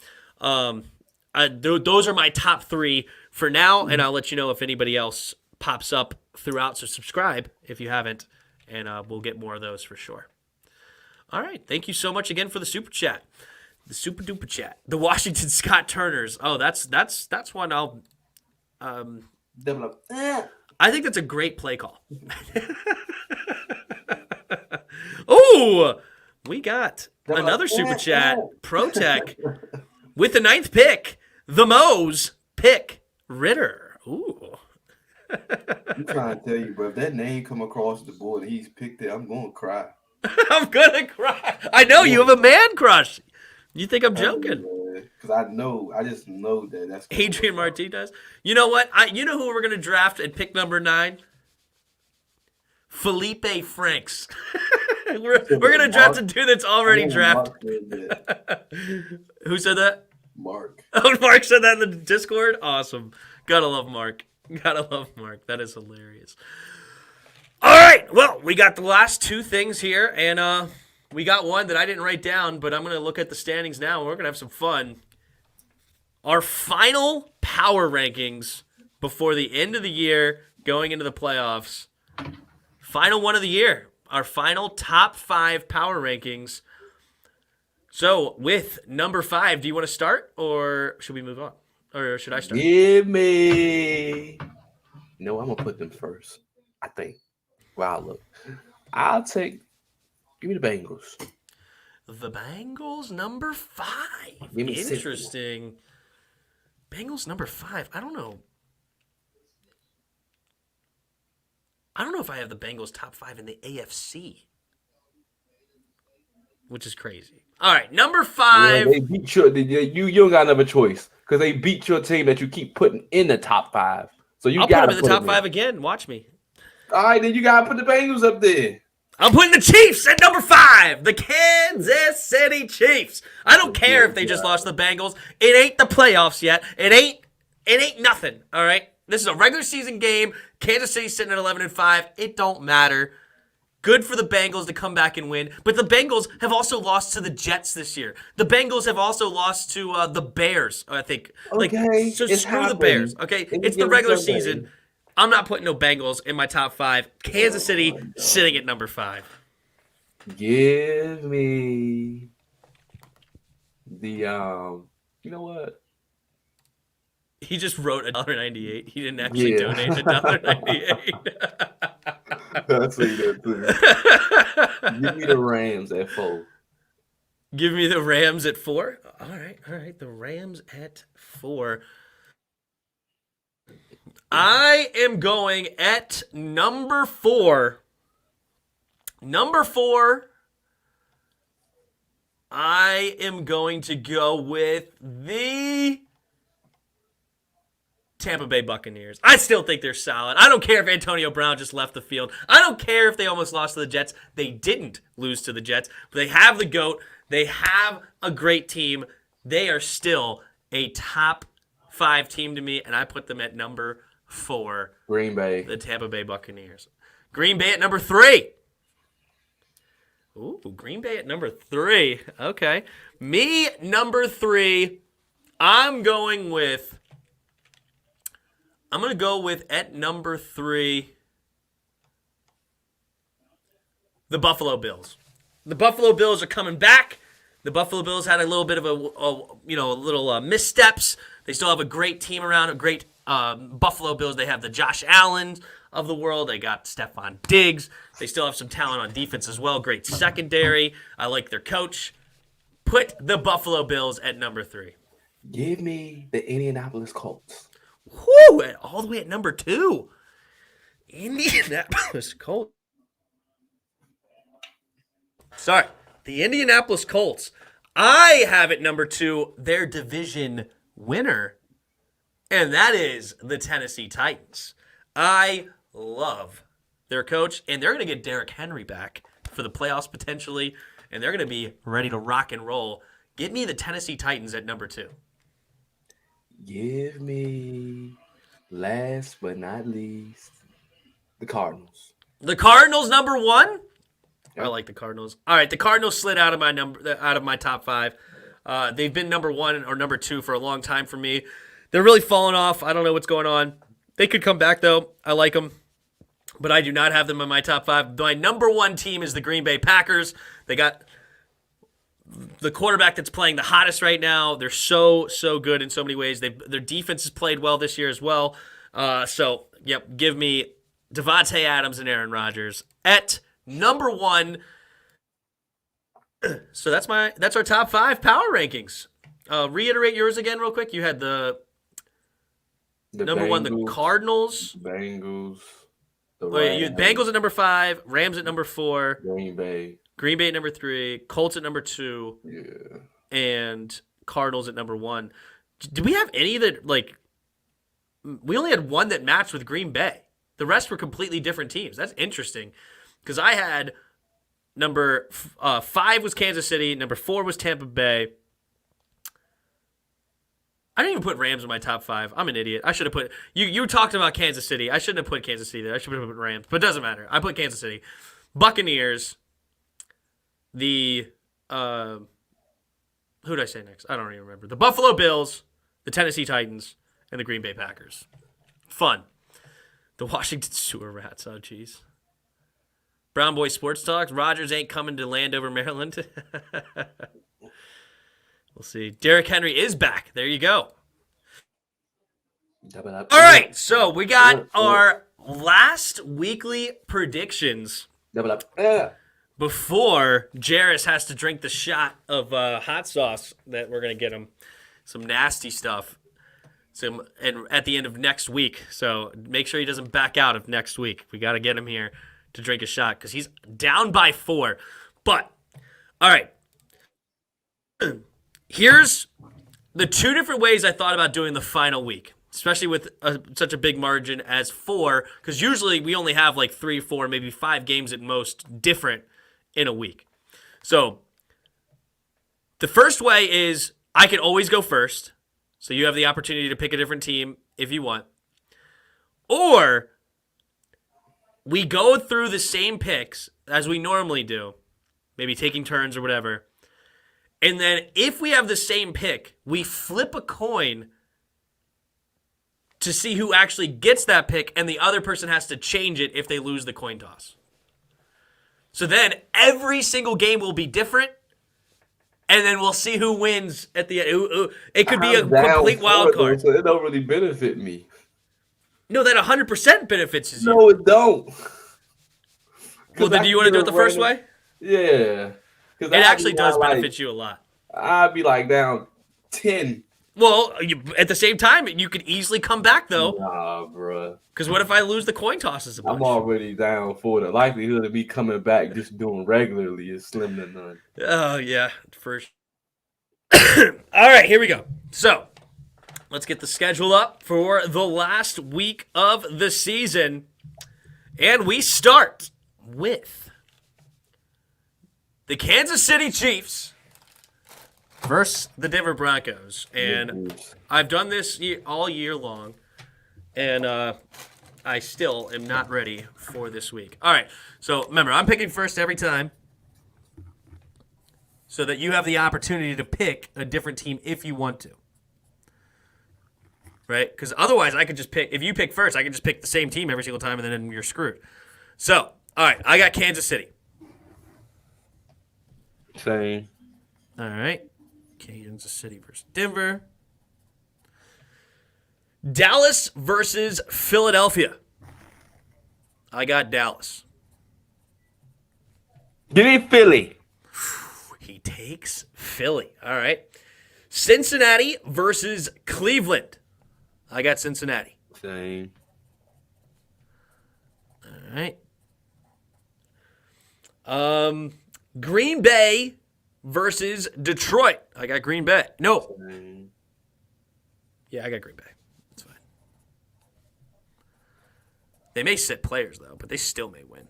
those are my top 3 for now, and I'll let you know if anybody else pops up throughout. So subscribe if you haven't, and we'll get more of those for sure. All right. Thank you so much again for the super chat. The super duper chat. The Washington Scott Turners. Oh, that's one I'll Develop. I think that's a great play call. Oh, we got another super chat. ProTech with the 9th pick. The Moes pick Ritter. Ooh. I'm trying to tell you, bro. If that name come across the board and he's picked it, I'm going to cry. I'm going to cry. I know you have a man crush. You think I'm joking? Because I just know that's Adrian Martinez. You know what? You know who we're going to draft at pick number 9? Felipe Franks. we're going to draft a dude that's already drafted. Who said that? Mark. Oh, Mark said that in the Discord? Awesome. Gotta love Mark. That is hilarious. All right. Well, we got the last 2 things here, and we got one that I didn't write down, but I'm going to look at the standings now, and we're going to have some fun. Our final power rankings before the end of the year, going into the playoffs. Final one of the year. Our final top 5 power rankings. So, with number 5, do you want to start, or should we move on? Or should I start? Give me. No, I'm going to put them first, I think. Wow, look. I'll take. Give me the Bengals. The Bengals, number 5. Give me Interesting. Bengals, number 5. I don't know. I don't know if I have the Bengals top 5 in the AFC, which is crazy. All right, number 5. Yeah, they beat you don't got another choice because they beat your team that you keep putting in the top 5. So you I'll got put them in the top 5 again. Watch me. All right, then you got to put the Bengals up there. I'm putting the Chiefs at number 5. The Kansas City Chiefs. I don't care if they just lost the Bengals. It ain't the playoffs yet. It ain't nothing. All right. This is a regular season game. Kansas City's sitting at 11-5. It don't matter. Good for the Bengals to come back and win. But the Bengals have also lost to the Jets this year. The Bengals have also lost to the Bears, I think. Okay, So it's screw the happened. Bears. Okay, it's the regular season. I'm not putting no Bengals in my top 5. Kansas City sitting at number 5. Give me the you know what? He just wrote $1.98. He didn't actually donate $1.98. I'll say that too. Give me the Rams at 4. Give me the Rams at 4. All right. The Rams at 4. I am going at number 4. Number 4. I am going to go with the Tampa Bay Buccaneers. I still think they're solid. I don't care if Antonio Brown just left the field. I don't care if they almost lost to the Jets. They didn't lose to the Jets, but they have the GOAT. They have a great team. They are still a top 5 team to me, and I put them at number 4. Green Bay. The Tampa Bay Buccaneers. Green Bay at number 3. Ooh, Green Bay at number 3. Okay. Me, number 3. I'm going to go with at number 3 the Buffalo Bills. The Buffalo Bills are coming back. The Buffalo Bills had a little bit of a missteps. They still have a great team around, a great Buffalo Bills. They have the Josh Allen of the world. They got Stephon Diggs. They still have some talent on defense as well. Great secondary. I like their coach. Put the Buffalo Bills at number 3. Give me the Indianapolis Colts. Whoo! All the way at number 2. Indianapolis Colts. Sorry. The Indianapolis Colts. I have at number 2 their division winner, and that is the Tennessee Titans. I love their coach, and they're going to get Derrick Henry back for the playoffs potentially, and they're going to be ready to rock and roll. Give me the Tennessee Titans at number 2. Give me, last but not least, the Cardinals. The Cardinals number 1? Yep. I like the Cardinals. All right, the Cardinals slid out of my top 5. They've been number 1 or number 2 for a long time for me. They're really falling off. I don't know what's going on. They could come back, though. I like them. But I do not have them in my top 5. My number 1 team is the Green Bay Packers. They got the quarterback that's playing the hottest right now. They're so good in so many ways. Their defense has played well this year as well. Give me Devontae Adams and Aaron Rodgers at number 1. So that's our top 5 power rankings. Reiterate yours again real quick. You had the number Bengals, 1, the Cardinals. Bengals. You had Bengals at number 5, Rams at number 4, Green Bay at number 3, Colts at number 2, and Cardinals at number 1. Do we have any that, like, we only had one that matched with Green Bay. The rest were completely different teams. That's interesting because I had number 5 was Kansas City, number 4 was Tampa Bay. I didn't even put Rams in my top 5. I'm an idiot. I should have put you talked about Kansas City. I shouldn't have put Kansas City there. I should have put Rams, but it doesn't matter. I put Kansas City. Buccaneers. The who did I say next? I don't even remember. The Buffalo Bills, the Tennessee Titans, and the Green Bay Packers. Fun. The Washington Sewer Rats. Oh, jeez. Brown Boy Sports Talk. Rodgers ain't coming to Landover, Maryland. We'll see. Derrick Henry is back. There you go. All right, so we got our last weekly predictions before Jeris has to drink the shot of hot sauce that we're going to get him. Some nasty stuff. And at the end of next week. So make sure he doesn't back out of next week. We got to get him here to drink a shot because he's down by 4. But, all right. Here's the 2 different ways I thought about doing the final week, especially with such a big margin as 4, because usually we only have like 3, 4, maybe 5 games at most different in a week. So the first way is I can always go first, so you have the opportunity to pick a different team if you want. Or we go through the same picks as we normally do, maybe taking turns or whatever. And then if we have the same pick, we flip a coin to see who actually gets that pick, and the other person has to change it if they lose the coin toss. So then every single game will be different, and then we'll see who wins at the end. It could be a complete wild card. So it don't really benefit me. No, that 100% benefits you. No, it don't. Well, then do you want to do it the first way? Yeah. It actually does benefit you a lot. I'd be like down 10. Well, at the same time, you could easily come back, though. Nah, bro. Because what if I lose the coin tosses a bunch? I'm already down for the likelihood of me coming back just doing regularly is slim to none. Oh, yeah. First. All right, here we go. So, let's get the schedule up for the last week of the season. And we start with the Kansas City Chiefs versus the Denver Broncos. And I've done this all year long, and I still am not ready for this week. All right, so remember, I'm picking first every time so that you have the opportunity to pick a different team if you want to. Right? Because otherwise, I could just pick, if you pick first, I can just pick the same team every single time, and then you're screwed. So, all right, I got Kansas City. Same. All right. Kansas City versus Denver. Dallas versus Philadelphia. I got Dallas. Give me Philly. He takes Philly. All right. Cincinnati versus Cleveland. I got Cincinnati. Same. All right. Green Bay versus Detroit. I got Green Bay. No. Same. Yeah, I got Green Bay. That's fine. They may sit players, though, but they still may win.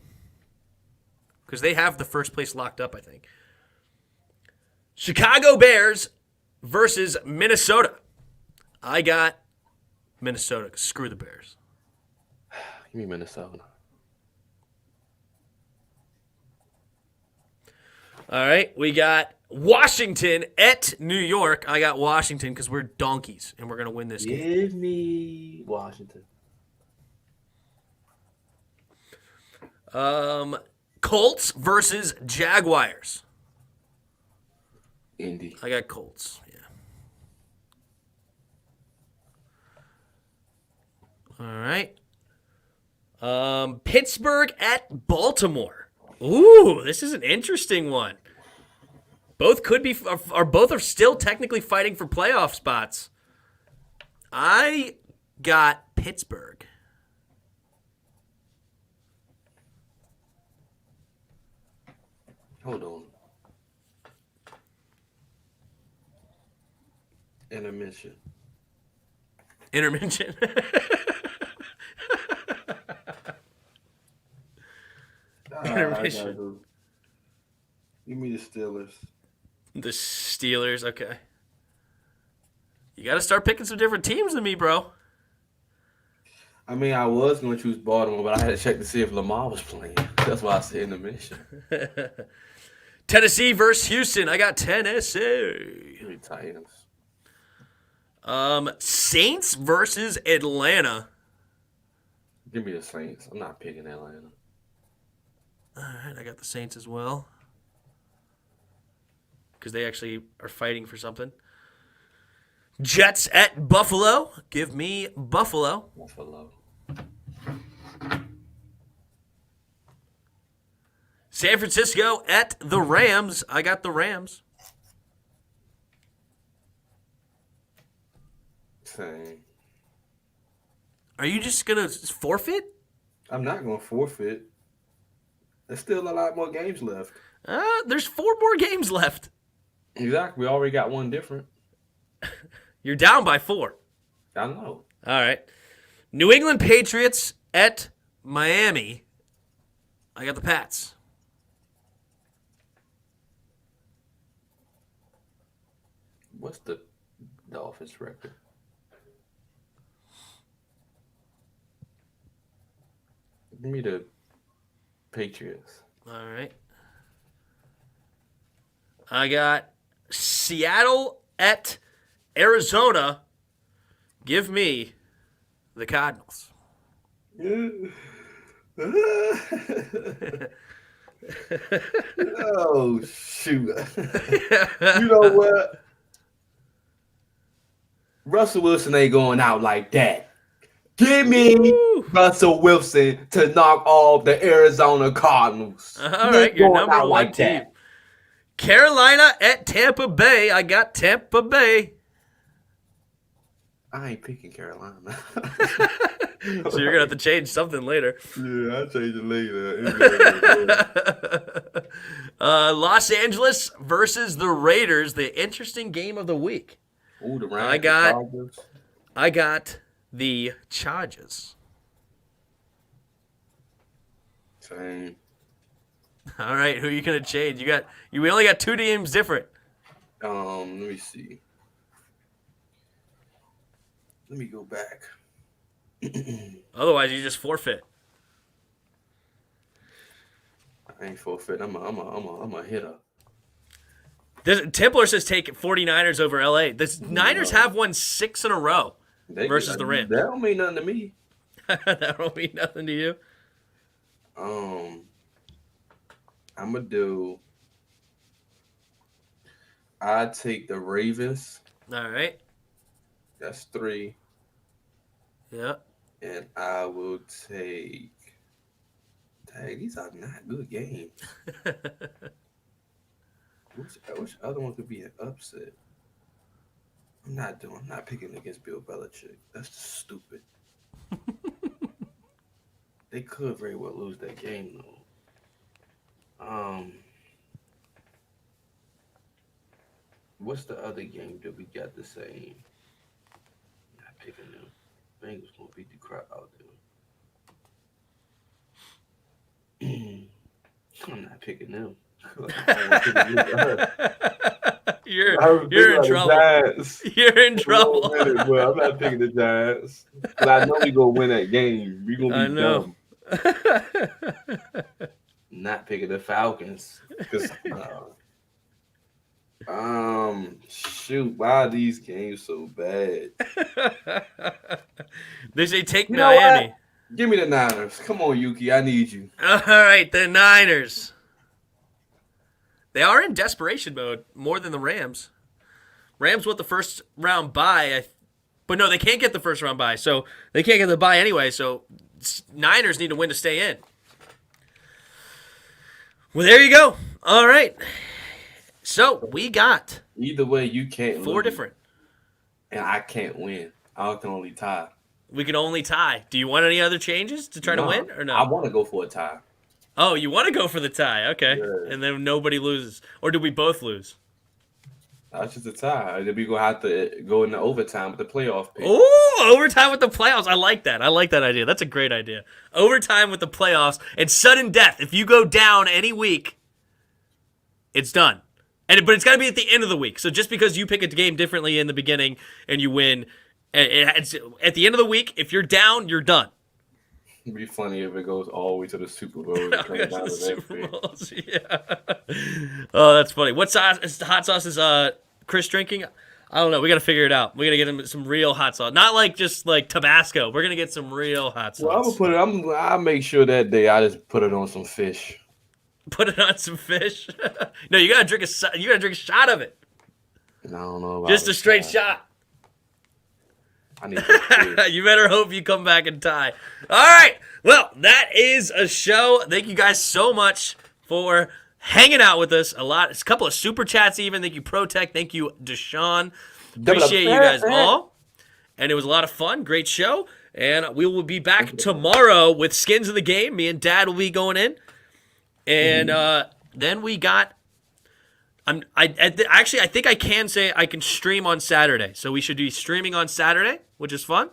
Because they have the first place locked up, I think. Chicago Bears versus Minnesota. I got Minnesota. Screw the Bears. Give me Minnesota. All right, we got Washington at New York. I got Washington because we're donkeys, and we're going to win this game. Give me Washington. Colts versus Jaguars. Indy. I got Colts, yeah. All right. Pittsburgh at Baltimore. Ooh, this is an interesting one. Both could be, or both are still technically fighting for playoff spots. I got Pittsburgh. Hold on. Intermission. Intermission. Intermission. Give me the Steelers. The Steelers, okay. You got to start picking some different teams than me, bro. I mean, I was going to choose Baltimore, but I had to check to see if Lamar was playing. That's why I said intermission. Tennessee versus Houston. I got Tennessee. Give me Titans. Saints versus Atlanta. Give me the Saints. I'm not picking Atlanta. All right, I got the Saints as well. Because they actually are fighting for something. Jets at Buffalo. Give me Buffalo. Buffalo. San Francisco at the Rams. I got the Rams. Same. Are you just going to forfeit? I'm not going to forfeit. There's still a lot more games left. There's 4 more games left. Exactly. We already got one different. You're down by 4. I know. All right. New England Patriots at Miami. I got the Pats. What's the Dolphins record? Give me the Patriots. All right. I got Seattle at Arizona. Give me the Cardinals. Oh, shoot. You know what? Russell Wilson ain't going out like that. Give me Russell Wilson to knock off the Arizona Cardinals. All right, your number one team. That. Carolina at Tampa Bay. I got Tampa Bay. I ain't picking Carolina. So you're going to have to change something later. Yeah, I'll change it later. Los Angeles versus the Raiders. The interesting game of the week. Ooh, the Rams. I got the Chargers. Same. All right, who are you going to change? We only got 2 teams different. Let me see. Let me go back. Otherwise, you just forfeit. I ain't forfeit. I'm a hitter. Templar says take 49ers over LA. The Niners have won 6 in a row versus the Rams. That don't mean nothing to me. That don't mean nothing to you. I'm gonna do. I take the Ravens. All right. That's 3. Yeah. And I will take. Dang, these are not good games. Which other one could be an upset? I'm not picking against Bill Belichick. That's just stupid. They could very well lose that game though. What's the other game that we got the same? Not picking them. Bengals gonna beat the crap out of them. I'm not picking them. You're in trouble. You're in trouble. I'm not picking the Giants. Because I know we're going to win that game. We're going to be dumb. Not picking the Falcons. Shoot, why are these games so bad? They say take Miami. What? Give me the Niners. Come on, Yuki. I need you. All right, the Niners. They are in desperation mode more than the Rams. Rams with the first round bye, but no, they can't get the first round bye, so they can't get the bye anyway. So Niners need to win to stay in. Well, there you go. All right. So we got either way. You can't four lose, different, and I can't win. I can only tie. We can only tie. Do you want any other changes to try to win or no? I want to go for a tie. Oh, you want to go for the tie? Okay, yeah. And then nobody loses, or do we both lose? That's just a tie. Then we gonna have to go into overtime with the playoff pick. Ooh, overtime with the playoffs. I like that. I like that idea. That's a great idea. Overtime with the playoffs and sudden death. If you go down any week, it's done. But it's got to be at the end of the week. So just because you pick a game differently in the beginning and you win, it's at the end of the week, if you're down, you're done. It'd be funny if it goes all the way to the Super Bowl. Super Bowls, yeah. Oh, that's funny. What sauce? Hot sauce is Chris drinking? I don't know. We got to figure it out. We got to get him some real hot sauce, not like just like Tabasco. We're gonna get some real hot sauce. Well, I'll make sure that day I just put it on some fish. Put it on some fish. No, you gotta drink a shot of it. I don't know. Just a straight shot. I need You better hope you come back and tie. All right. Well, that is a show. Thank you guys so much for hanging out with us. It's a couple of super chats even. Thank you, Protect. Thank you, Deshaun. Appreciate you guys all. And it was a lot of fun. Great show. And we will be back tomorrow with Skins of the Game. Me and Dad will be going in. And then we got. I think I can say I can stream on Saturday. So we should be streaming on Saturday, which is fun.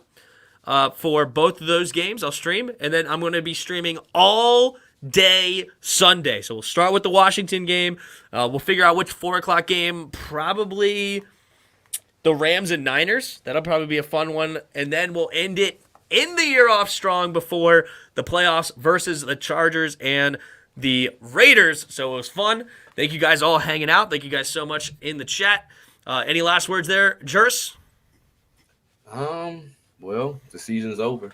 For both of those games, I'll stream. And then I'm going to be streaming all day Sunday. So we'll start with the Washington game. We'll figure out which 4 o'clock game. Probably the Rams and Niners. That'll probably be a fun one. And then we'll end it in the year off strong before the playoffs versus the Chargers and the Raiders. So it was fun. Thank you guys all hanging out. Thank you guys so much in the chat. Any last words there, Jeris? Well, the season's over.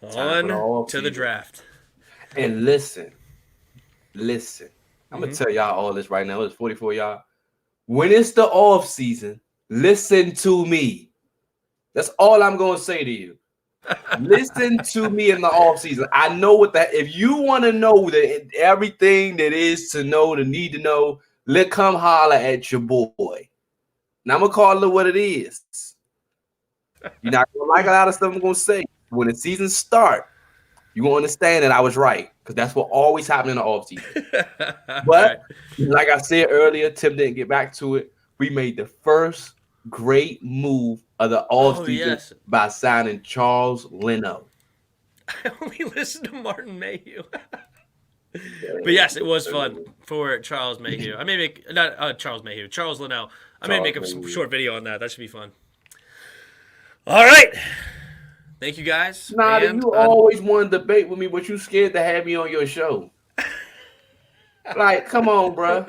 On to the draft. And listen. I'm going to tell y'all all this right now. It's 44 y'all. When it's the off season, listen to me. That's all I'm going to say to you. Listen to me in the off season. I know what that. If you want to know that everything that is to know, to need to know, come holler at your boy. Now I'm gonna call it what it is. You're not gonna like a lot of stuff I'm gonna say. When the season start, you will understand that I was right, because that's what always happens in the off season. But like I said earlier, Tim didn't get back to it. We made the first great move of the offseason by signing Charles Leno. I only listened to Martin Mayhew. But yes, it was fun for Charles Mayhew. I may make Charles Leno. I may make a short video on that. That should be fun. All right. Thank you guys. You always want to debate with me, but you scared to have me on your show. Like, come on, bro.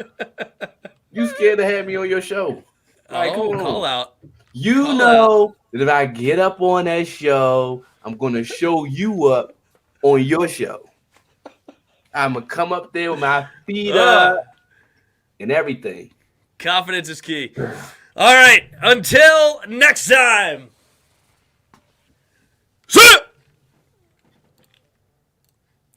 You scared to have me on your show. Like, call out. You know that if I get up on that show, I'm going to show you up on your show. I'm going to come up there with my feet up and everything. Confidence is key. All right. Until next time. See ya!